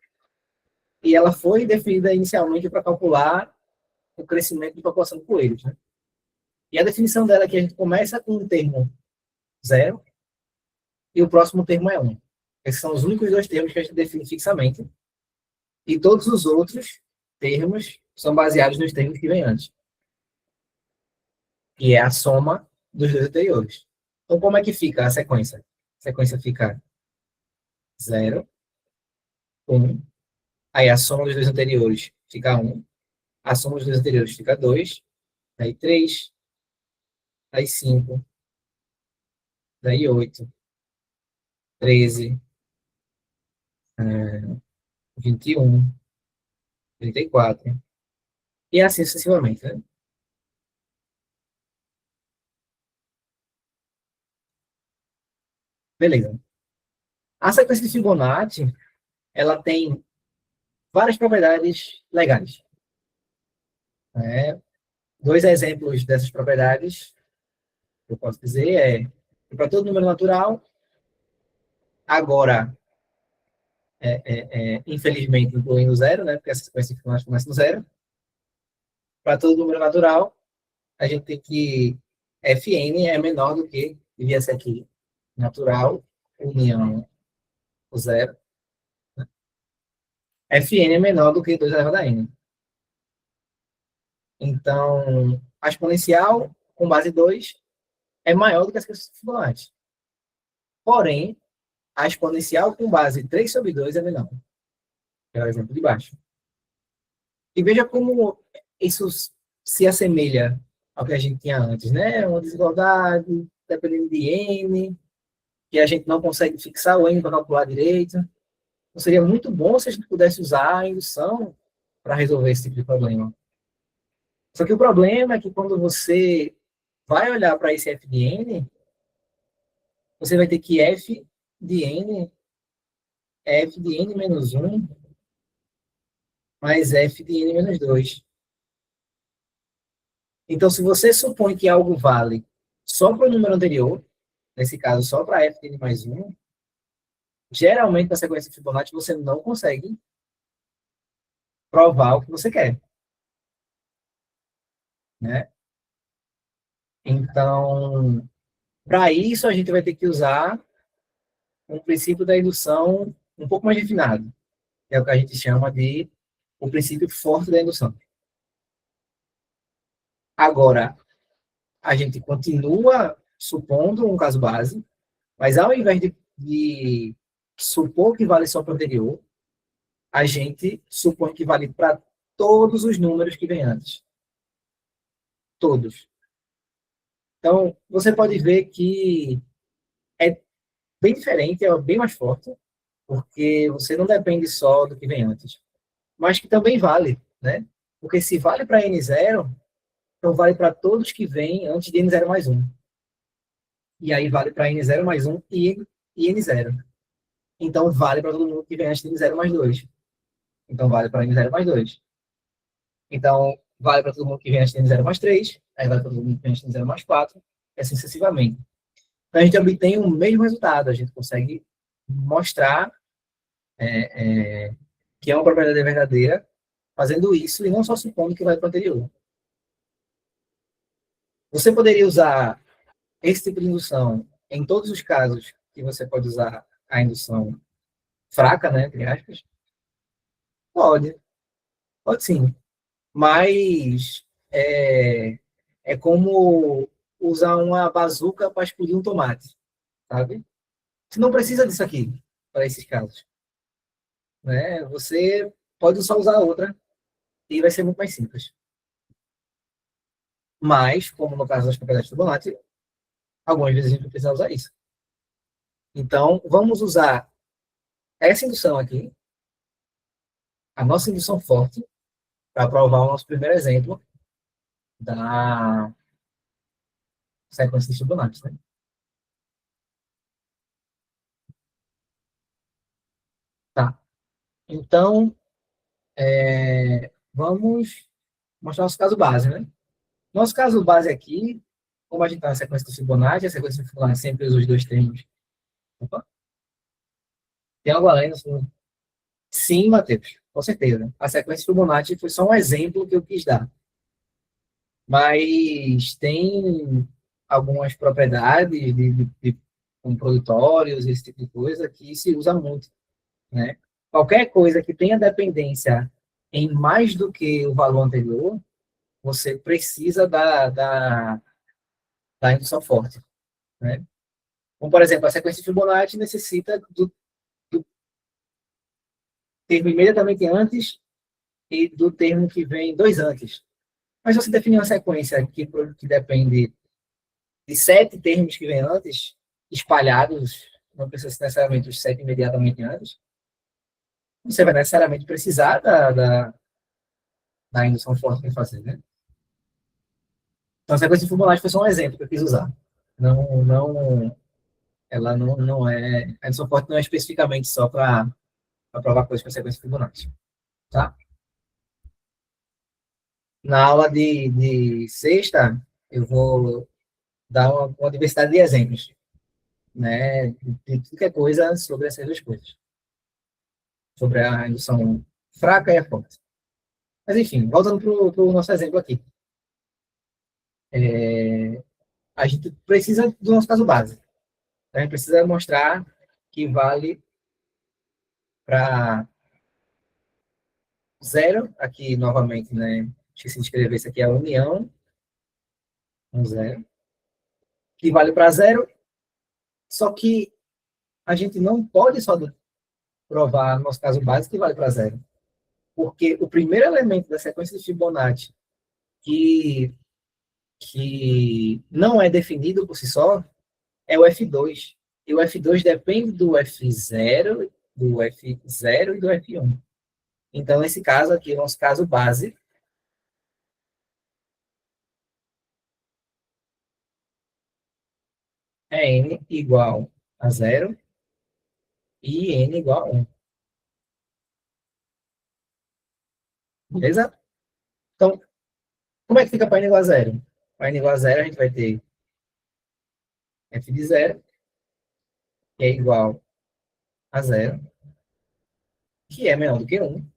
e ela foi definida inicialmente para calcular o crescimento de população de coelhos. Né? E a definição dela é que a gente começa com um termo 0 e o próximo termo é 1. Esses são os únicos dois termos que a gente define fixamente. E todos os outros termos são baseados nos termos que vêm antes, que é a soma dos dois anteriores. Então, como é que fica a sequência? A sequência fica 0, 1, aí a soma dos dois anteriores fica 1, a soma dos dois anteriores fica 2, aí 3, aí 5, daí 8, 13, 21, 34, e assim sucessivamente. Né? Beleza. A sequência de Fibonacci, ela tem várias propriedades legais. Né? Dois exemplos dessas propriedades que eu posso dizer para todo número natural, agora, infelizmente, incluindo zero, né? Porque essa sequência de Fibonacci começa no zero. Para todo número natural, a gente tem que Fn é menor do que, devia ser aqui, natural, união, o zero. Fn é menor do que 2 elevado a n. Então, a exponencial com base 2 é maior do que a sequência de Fibonacci. Porém, a exponencial com base 3 sobre 2 é menor. É o exemplo de baixo. E veja como isso se assemelha ao que a gente tinha antes, né? Uma desigualdade, dependendo de n, que a gente não consegue fixar o n para calcular direito. Então, seria muito bom se a gente pudesse usar a indução para resolver esse tipo de problema. Só que o problema é que quando você vai olhar para esse f de n, você vai ter que f de n é f de n menos 1 mais f de n menos 2. Então, se você supõe que algo vale só para o número anterior, nesse caso só para f de n mais 1, geralmente na sequência de Fibonacci você não consegue provar o que você quer. Né? Então, para isso a gente vai ter que usar um princípio da indução um pouco mais refinado, que é o que a gente chama de o princípio forte da indução. Agora, a gente continua supondo um caso base, mas ao invés de supor que vale só para o anterior, a gente supõe que vale para todos os números que vêm antes. Todos. Então, você pode ver que é bem diferente, é bem mais forte, porque você não depende só do que vem antes. Mas que também vale, né? Porque se vale para N0, Então, vale para todos que vêm antes de N0 mais 1. E aí vale para N0 mais 1 e N0. Então, vale para todo mundo que vem antes de N0 mais 2. Então, vale para N0 mais 2. Então, vale para todo mundo que vem antes de N0 mais 3. Aí vale para todo mundo que vem antes de N0 mais 4. E assim sucessivamente. Então, a gente obtém o mesmo resultado. A gente consegue mostrar que é uma propriedade verdadeira fazendo isso e não só supondo que vai para o anterior. Você poderia usar esse tipo de indução em todos os casos que você pode usar a indução fraca, né, entre aspas? Pode, pode sim. Mas é como usar uma bazuca para explodir um tomate, sabe? Você não precisa disso aqui para esses casos, né? Você pode só usar outra e vai ser muito mais simples. Mas, como no caso das propriedades de Fibonacci, algumas vezes a gente precisa usar isso. Então, vamos usar essa indução aqui, a nossa indução forte, para provar o nosso primeiro exemplo da sequência de Fibonacci, né? Tá. Então, vamos mostrar nosso caso base, né? Nosso caso base aqui, como a gente está na sequência de Fibonacci, a sequência de Fibonacci sempre usa os dois termos. Opa, tem algo além? Sim, Matheus, com certeza. A sequência de Fibonacci foi só um exemplo que eu quis dar. Mas tem algumas propriedades com produtórios, esse tipo de coisa, que se usa muito, né? Qualquer coisa que tenha dependência em mais do que o valor anterior, você precisa da indução forte, né? Como, por exemplo, a sequência de Fibonacci necessita do termo imediatamente antes e do termo que vem dois antes. Mas você definir uma sequência que depende de 7 termos que vem antes, espalhados, não precisa ser necessariamente os 7 imediatamente antes, você vai necessariamente precisar da indução forte para fazer, né? Então, a sequência de Fibonacci foi só um exemplo que eu quis usar. Ela não é, a indução forte não é especificamente só para provar coisas com a sequência de Fibonacci, tá? Na aula de sexta, eu vou dar uma diversidade de exemplos, né? De tudo que é coisa sobre essas duas coisas. Sobre a indução fraca e a forte. Mas, enfim, voltando para o nosso exemplo aqui. A gente precisa do nosso caso base. A gente precisa mostrar que vale para zero, aqui novamente, né? Esqueci de escrever isso aqui, é a união, um zero, que vale para zero, só que a gente não pode só provar no nosso caso base que vale para zero, porque o primeiro elemento da sequência de Fibonacci que não é definido por si só é o F2. E o F2 depende do F0 e do F1. Então, nesse caso aqui, nosso caso base, é n igual a 0 e n igual a 1. Beleza? Então, como é que fica para n igual a 0? Para n igual a 0, a gente vai ter f de 0, que é igual a 0, que é menor do que 1,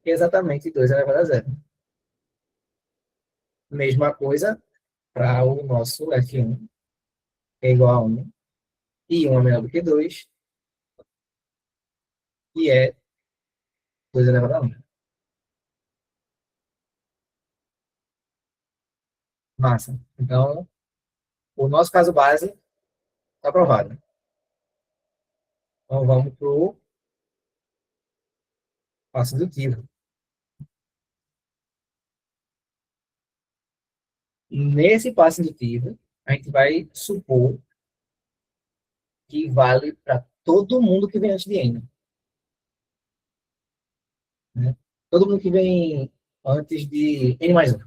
que é exatamente 2 elevado a 0. Mesma coisa para o nosso f1, que é igual a 1, e 1 é menor do que 2, que é 2 elevado a 1. Massa. Então, o nosso caso base está aprovado. Então, vamos para o passo indutivo. Nesse passo indutivo, a gente vai supor que vale para todo mundo que vem antes de N. Né? Todo mundo que vem antes de N mais 1.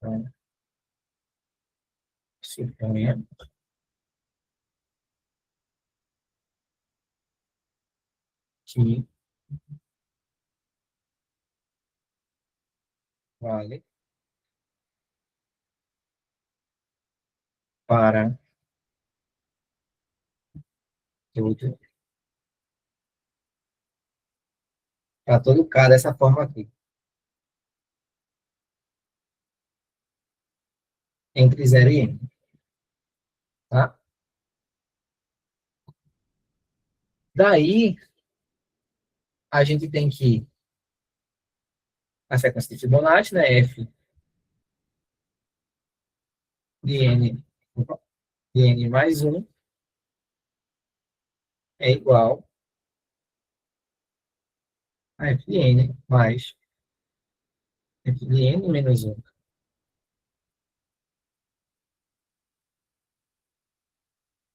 Então, suponha que vale para todo, para todo K dessa forma aqui, entre 0 e n, tá? Daí, a gente tem que a sequência de Fibonacci, né? F de n, de n mais um é igual a f de n mais f de n menos um.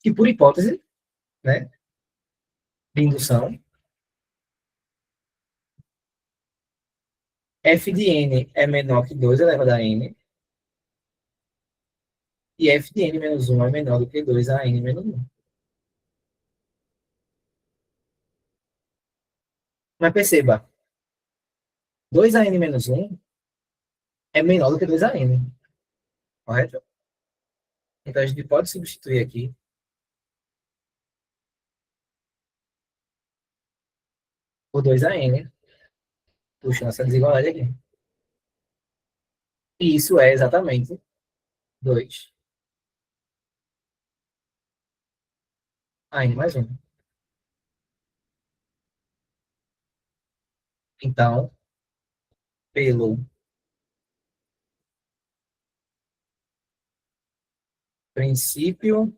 Que por hipótese, né, de indução, f de n é menor que 2 elevado a n, e f de n menos um é menor do que 2 a n menos um. Mas perceba, 2 a n menos um é menor do que 2 a n, correto? Então a gente pode substituir aqui por 2 a n, puxando essa desigualdade aqui. E isso é exatamente 2 a n mais um. Então, pelo princípio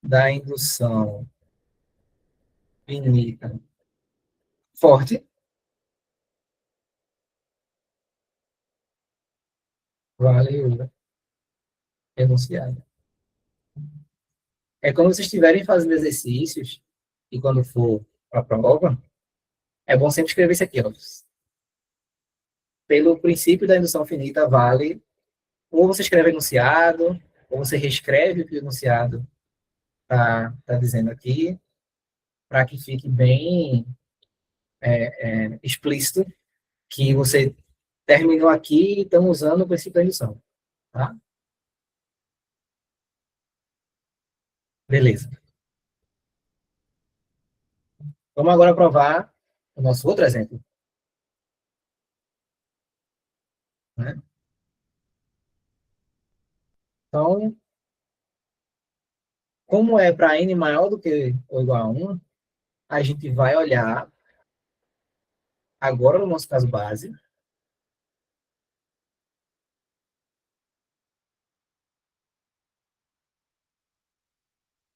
da indução finita forte, vale o enunciado. É quando vocês estiverem fazendo exercícios, e quando for para a prova, é bom sempre escrever isso aqui, ó. Pelo princípio da indução finita, vale, ou você escreve enunciado, ou você reescreve o que o enunciado tá dizendo aqui, para que fique bem explícito que você terminou aqui e estão usando o princípio da indução. Tá? Beleza. Vamos agora provar o nosso outro exemplo. Né? Então, como é para n maior do que ou igual a 1, a gente vai olhar, agora no nosso caso base,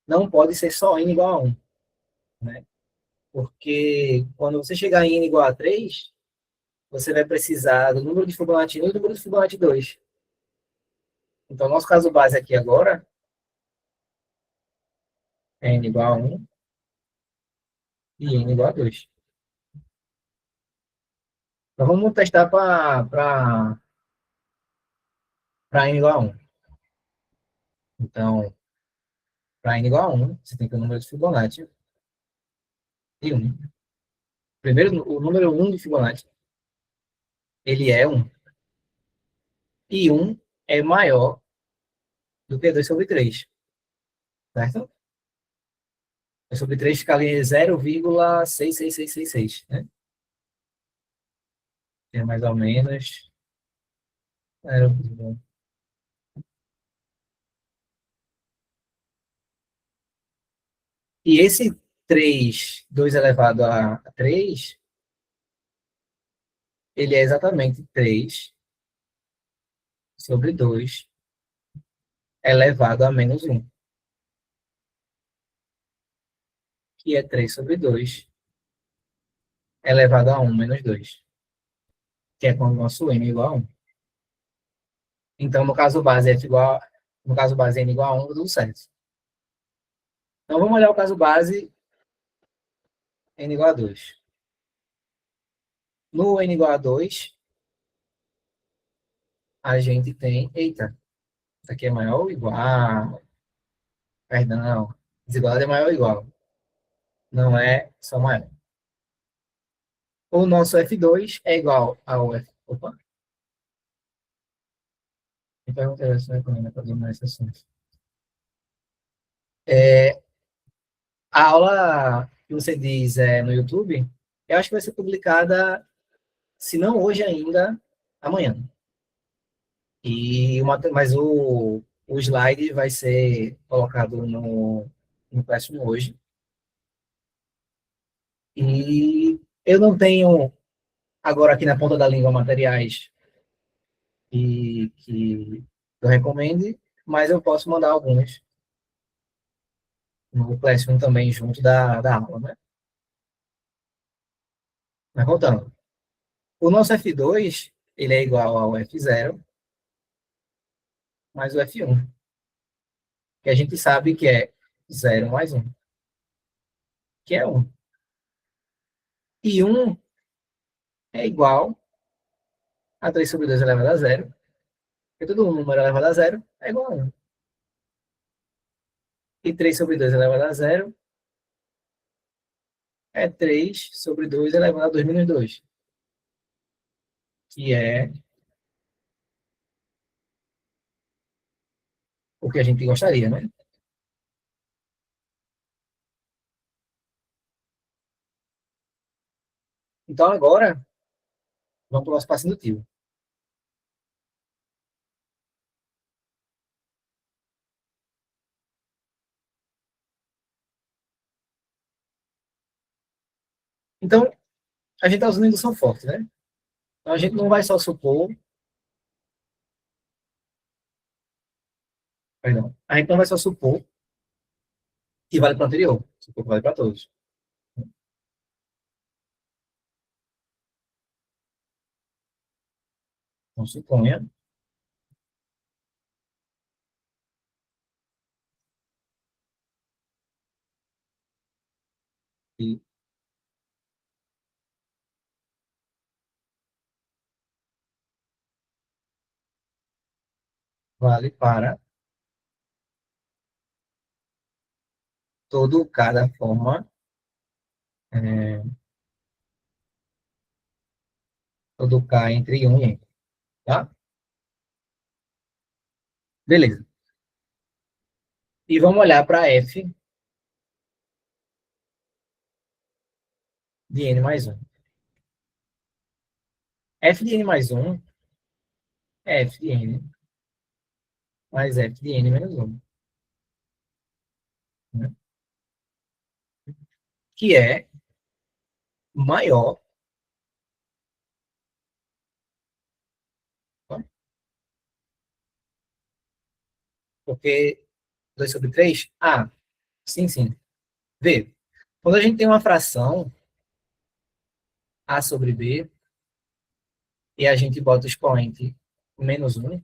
não pode ser só n igual a 1. Né? Porque quando você chegar em n igual a 3, você vai precisar do número de Fibonacci 1 e do número de Fibonacci 2. Então, nosso caso base aqui agora é n igual a 1 e n igual a 2. Então, vamos testar para n igual a 1. Então, para n igual a 1, você tem que ter o número de Fibonacci de 1. Primeiro, o número 1 de Fibonacci, ele é 1. E 1 é maior do que 2 sobre 3. Certo? 2 sobre 3 fica ali em 0,66666. Né? É mais ou menos. E esse 3, 2 elevado a 3, ele é exatamente 3 sobre 2 elevado a menos 1, que é 3 sobre 2 elevado a 1 menos 2, que é quando o nosso n é igual a 1. Então, no caso base, f igual, no caso base n igual a 1, tudo certo. Então, vamos olhar o caso base n igual a 2. No n igual a 2, a gente tem. Eita, isso aqui é maior ou igual? Perdão. Desigualdade é maior ou igual? Não é só maior. O nosso F2 é igual ao F. Opa, me perguntei isso, né, para dominar esse assunto. É, a aula que você diz no YouTube, eu acho que vai ser publicada, se não hoje ainda, amanhã. Mas o slide vai ser colocado no Classroom hoje. E eu não tenho agora aqui na ponta da língua materiais que eu recomende, mas eu posso mandar alguns no Classroom também junto da aula, né? Mas voltando. O nosso F2, ele é igual ao F0 mais o F1, que a gente sabe que é 0 mais 1, que é 1. E 1 é igual a 3 sobre 2 elevado a zero, porque todo número elevado a zero é igual a 1. E 3 sobre 2 elevado a zero é 3 sobre 2 elevado a 2 menos 2, que é o que a gente gostaria, né? Então, agora, vamos para o nosso passo indutivo. Então, a gente está usando indução forte, né? Então, a gente não vai só supor, perdão, a gente não vai só supor que vale para o anterior, supor que vale para todos. Então, suponha que vale para todo, cada forma, é, todo K entre 1 e N, tá? Beleza. E vamos olhar para F de N mais 1. F de N mais 1 é F de N mais F de N menos 1, né? Que é maior, tá? Porque 2 sobre 3? Ah, sim, sim. Vê, quando a gente tem uma fração A sobre B e a gente bota o expoente menos 1,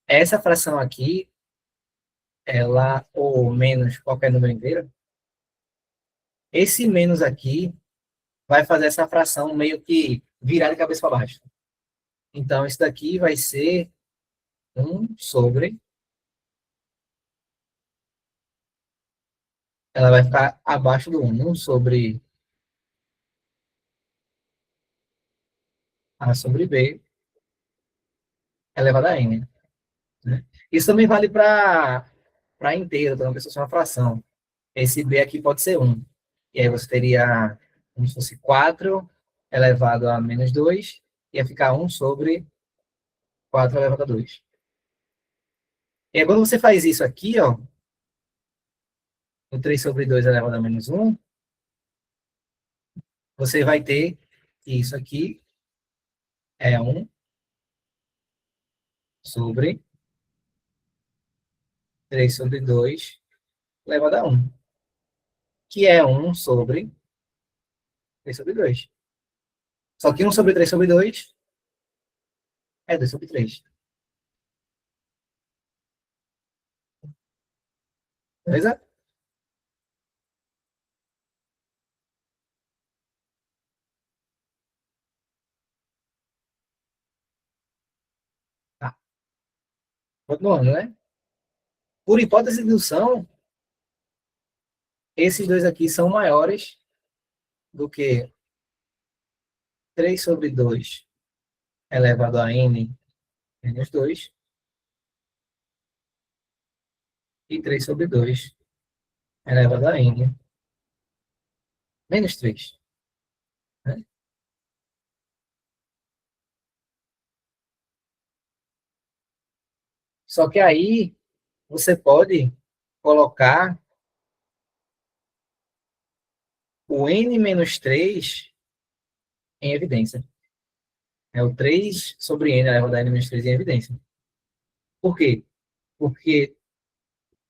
essa fração aqui, ela, ou menos qualquer número inteiro, esse menos aqui vai fazer essa fração meio que virar de cabeça para baixo. Então, isso daqui vai ser 1 sobre, ela vai ficar abaixo do 1 sobre A sobre B elevado a N, né? Isso também vale para inteiro, então, se fosse uma fração. Esse B aqui pode ser 1. E aí você teria como se fosse 4 elevado a menos 2, ia ficar 1 sobre 4 elevado a 2. E aí, quando você faz isso aqui, ó, o 3 sobre 2 elevado a menos 1, você vai ter que isso aqui é 1 sobre 3 sobre 2 elevado a 1, que é 1 sobre 3 sobre 2. Só que 1 sobre 3 sobre 2 é 2 sobre 3. Beleza? Continuando, né? Por hipótese de indução, esses dois aqui são maiores do que 3 sobre 2 elevado a n menos 2 e 3 sobre 2 elevado a n menos 3. Né? Só que aí você pode colocar o n menos 3 em evidência. É o 3 sobre n elevado a n menos 3 em evidência. Por quê? Porque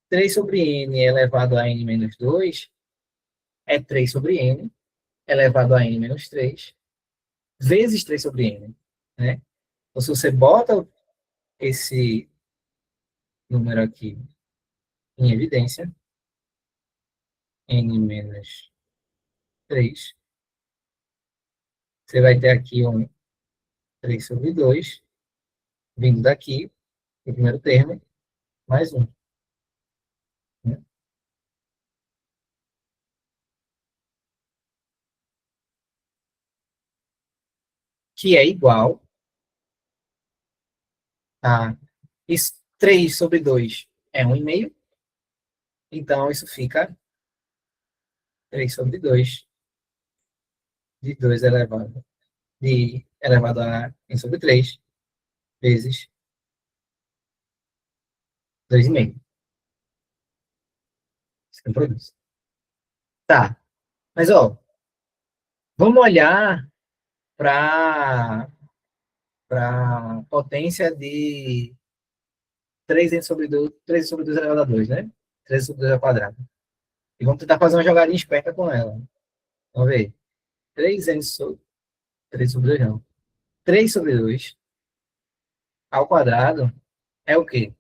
3 sobre n elevado a n menos 2 é 3 sobre n elevado a n menos 3 vezes 3 sobre n. Né? Então, se você bota esse número aqui em evidência, n menos 3, você vai ter aqui um 3 sobre 2, vindo daqui, o primeiro termo, mais um. Né? Que é igual a 3 sobre 2 é 1,5, então isso fica 3 sobre 2 de 2 elevado a n sobre 3 vezes 2,5. Isso que eu produzo. Tá, mas ó, vamos olhar para a potência de 3n sobre 2, 3 sobre 2 elevado a 2, né? 3 sobre 2 ao quadrado. E vamos tentar fazer uma jogadinha esperta com ela. Vamos ver. 3n sobre 3 sobre 2 não. 3 sobre 2 ao quadrado é o quê?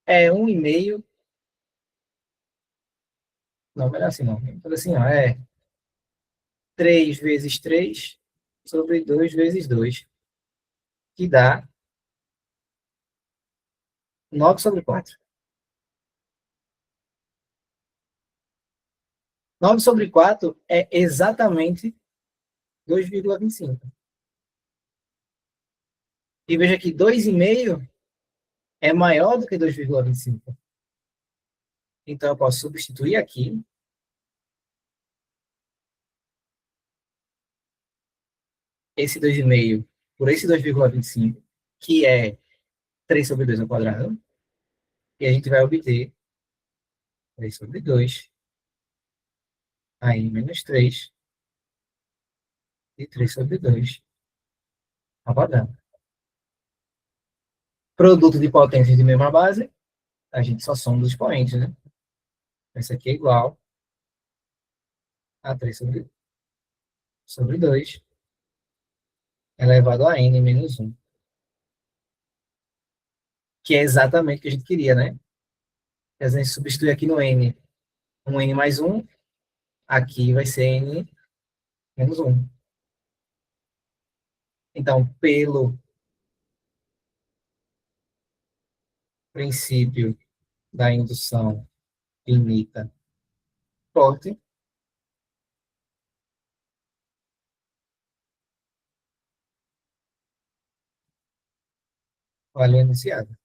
É 1,5. Não, melhor assim não. Então, assim, ó, é 3 vezes 3 sobre 2 vezes 2, que dá 9 sobre 4. 9 sobre 4 é exatamente 2,25. E veja que 2,5 é maior do que 2,25. Então, eu posso substituir aqui esse 2,5 por esse 2,25, que é 3 sobre 2 ao quadrado, e a gente vai obter 3 sobre 2, aí menos 3, e 3 sobre 2 ao quadrado. Produto de potências de mesma base, a gente só soma os expoentes, né? Esse aqui é igual a 3 sobre 2 elevado a n menos 1. Que é exatamente o que a gente queria, né? A gente substitui aqui no n, um n mais 1, aqui vai ser n menos 1. Então, pelo princípio da indução finita forte, vale enunciado.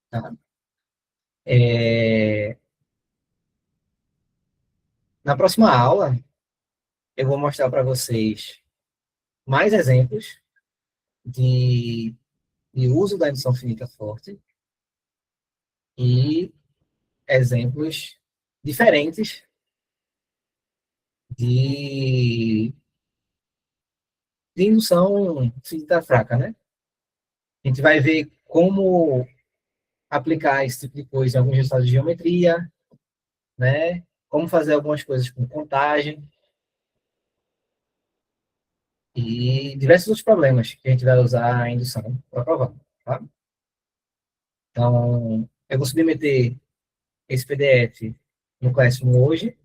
Tá? Na próxima aula, eu vou mostrar para vocês mais exemplos de, de uso da indução finita forte e exemplos diferentes de, de indução finita fraca, né? A gente vai ver como aplicar esse tipo de coisa em alguns resultados de geometria, né? Como fazer algumas coisas com contagem e diversos outros problemas que a gente vai usar a indução para provar, tá? Então, eu vou submeter esse PDF no Classroom hoje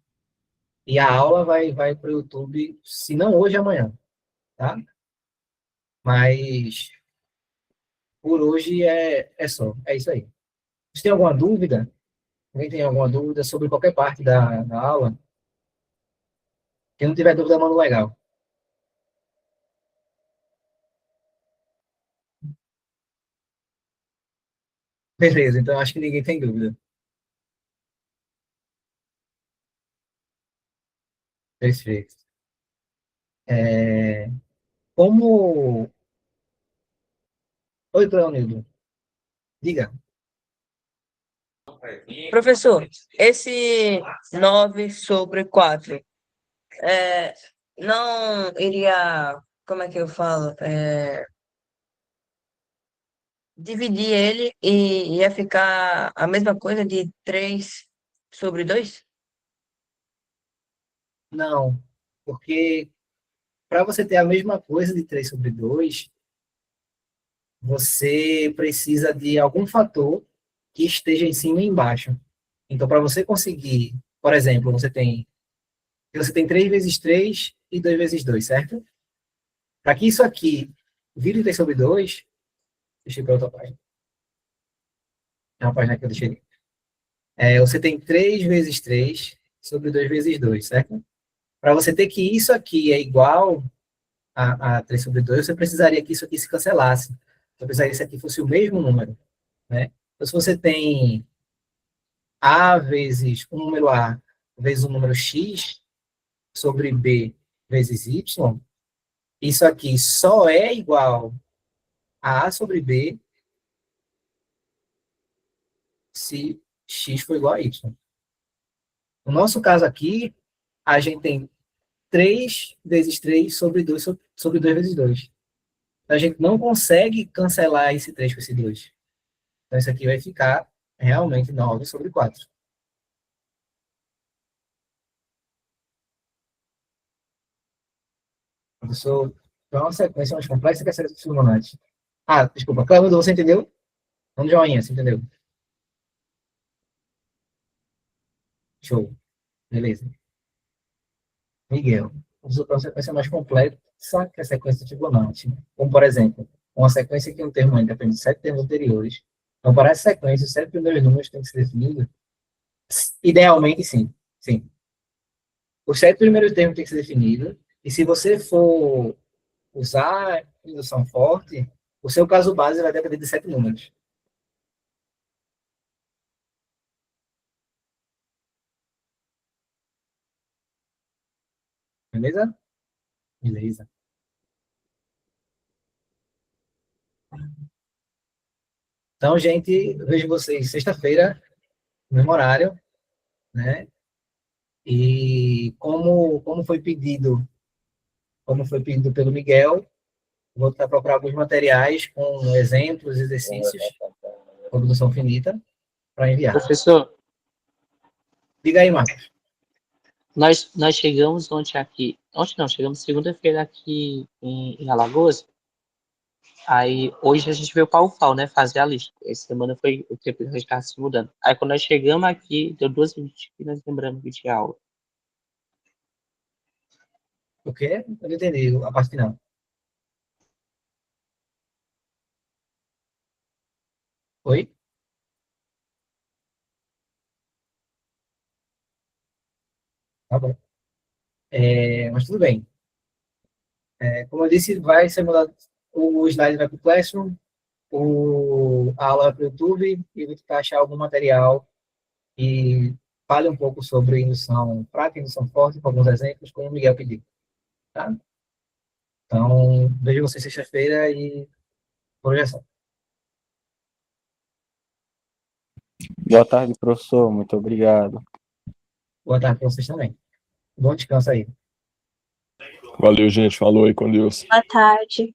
e a aula vai para o YouTube, se não hoje, amanhã, tá? Mas por hoje é só. É isso aí. Você tem alguma dúvida? Alguém tem alguma dúvida sobre qualquer parte da aula? Quem não tiver dúvida, manda um legal. Beleza, então acho que ninguém tem dúvida. Perfeito. É, como. Oi, Cleonildo. Diga. Professor, esse 9 sobre 4 é, não iria, como é que eu falo? Dividir ele e ia ficar a mesma coisa de 3 sobre 2? Não, porque para você ter a mesma coisa de 3 sobre 2, você precisa de algum fator que esteja em cima e embaixo. Então, para você conseguir, por exemplo, você tem 3 vezes 3 e 2 vezes 2, certo? Para que isso aqui vire 3 sobre 2, deixa eu ir para outra página. É uma página que eu deixei. Você tem 3 vezes 3 sobre 2 vezes 2, certo? Para você ter que isso aqui é igual a 3 sobre 2, você precisaria que isso aqui se cancelasse. Você precisaria que isso aqui fosse o mesmo número, né? Então, se você tem A vezes um número A vezes um número X sobre B vezes Y, isso aqui só é igual a A sobre B se X for igual a Y. No nosso caso aqui, a gente tem 3 vezes 3 sobre 2 sobre 2 vezes 2. A gente não consegue cancelar esse 3 com esse 2. Então, isso aqui vai ficar realmente 9 sobre 4. Professor, então é uma sequência mais complexa que a série de Fibonacci. Ah, desculpa. Cláudio, você entendeu? Vamos joinha, você entendeu? Show. Beleza. Miguel, professor, para uma sequência mais complexa que a sequência de Fibonacci. Como, por exemplo, uma sequência que um termo depende de 7 termos anteriores. Então, para essa sequência, os 7 primeiros números têm que ser definidos. Idealmente, sim. Sim. Os 7 primeiros termos têm que ser definidos. E se você for usar indução forte, o seu caso base vai depender de 7 números. Beleza? Beleza. Então, gente, vejo vocês sexta-feira, no mesmo horário, né? E como foi pedido pelo Miguel, vou tentar procurar alguns materiais com exemplos, exercícios, produção finita, para enviar. Professor, Diga aí, Marcos. nós chegamos ontem aqui. Ontem não, chegamos segunda-feira aqui em Alagoas. Aí hoje a gente veio para o UFAL, né? Fazer a lista. Essa semana foi o tempo que a gente estava se mudando. Aí quando nós chegamos aqui, deu 2h20 que nós lembramos que tinha aula. O quê? Eu não entendi a parte final. Oi? Tá bom. Mas tudo bem. Como eu disse, vai ser mudado. O slide vai para o Classroom, a aula vai para o YouTube, e vou tentar achar algum material e fale um pouco sobre indução fraca, indução forte, com alguns exemplos, como o Miguel pediu. Tá? Então, vejo você sexta-feira e projeção. Boa tarde, professor. Muito obrigado. Boa tarde para vocês também. Bom descanso aí. Valeu, gente. Falou aí com Deus. Boa tarde.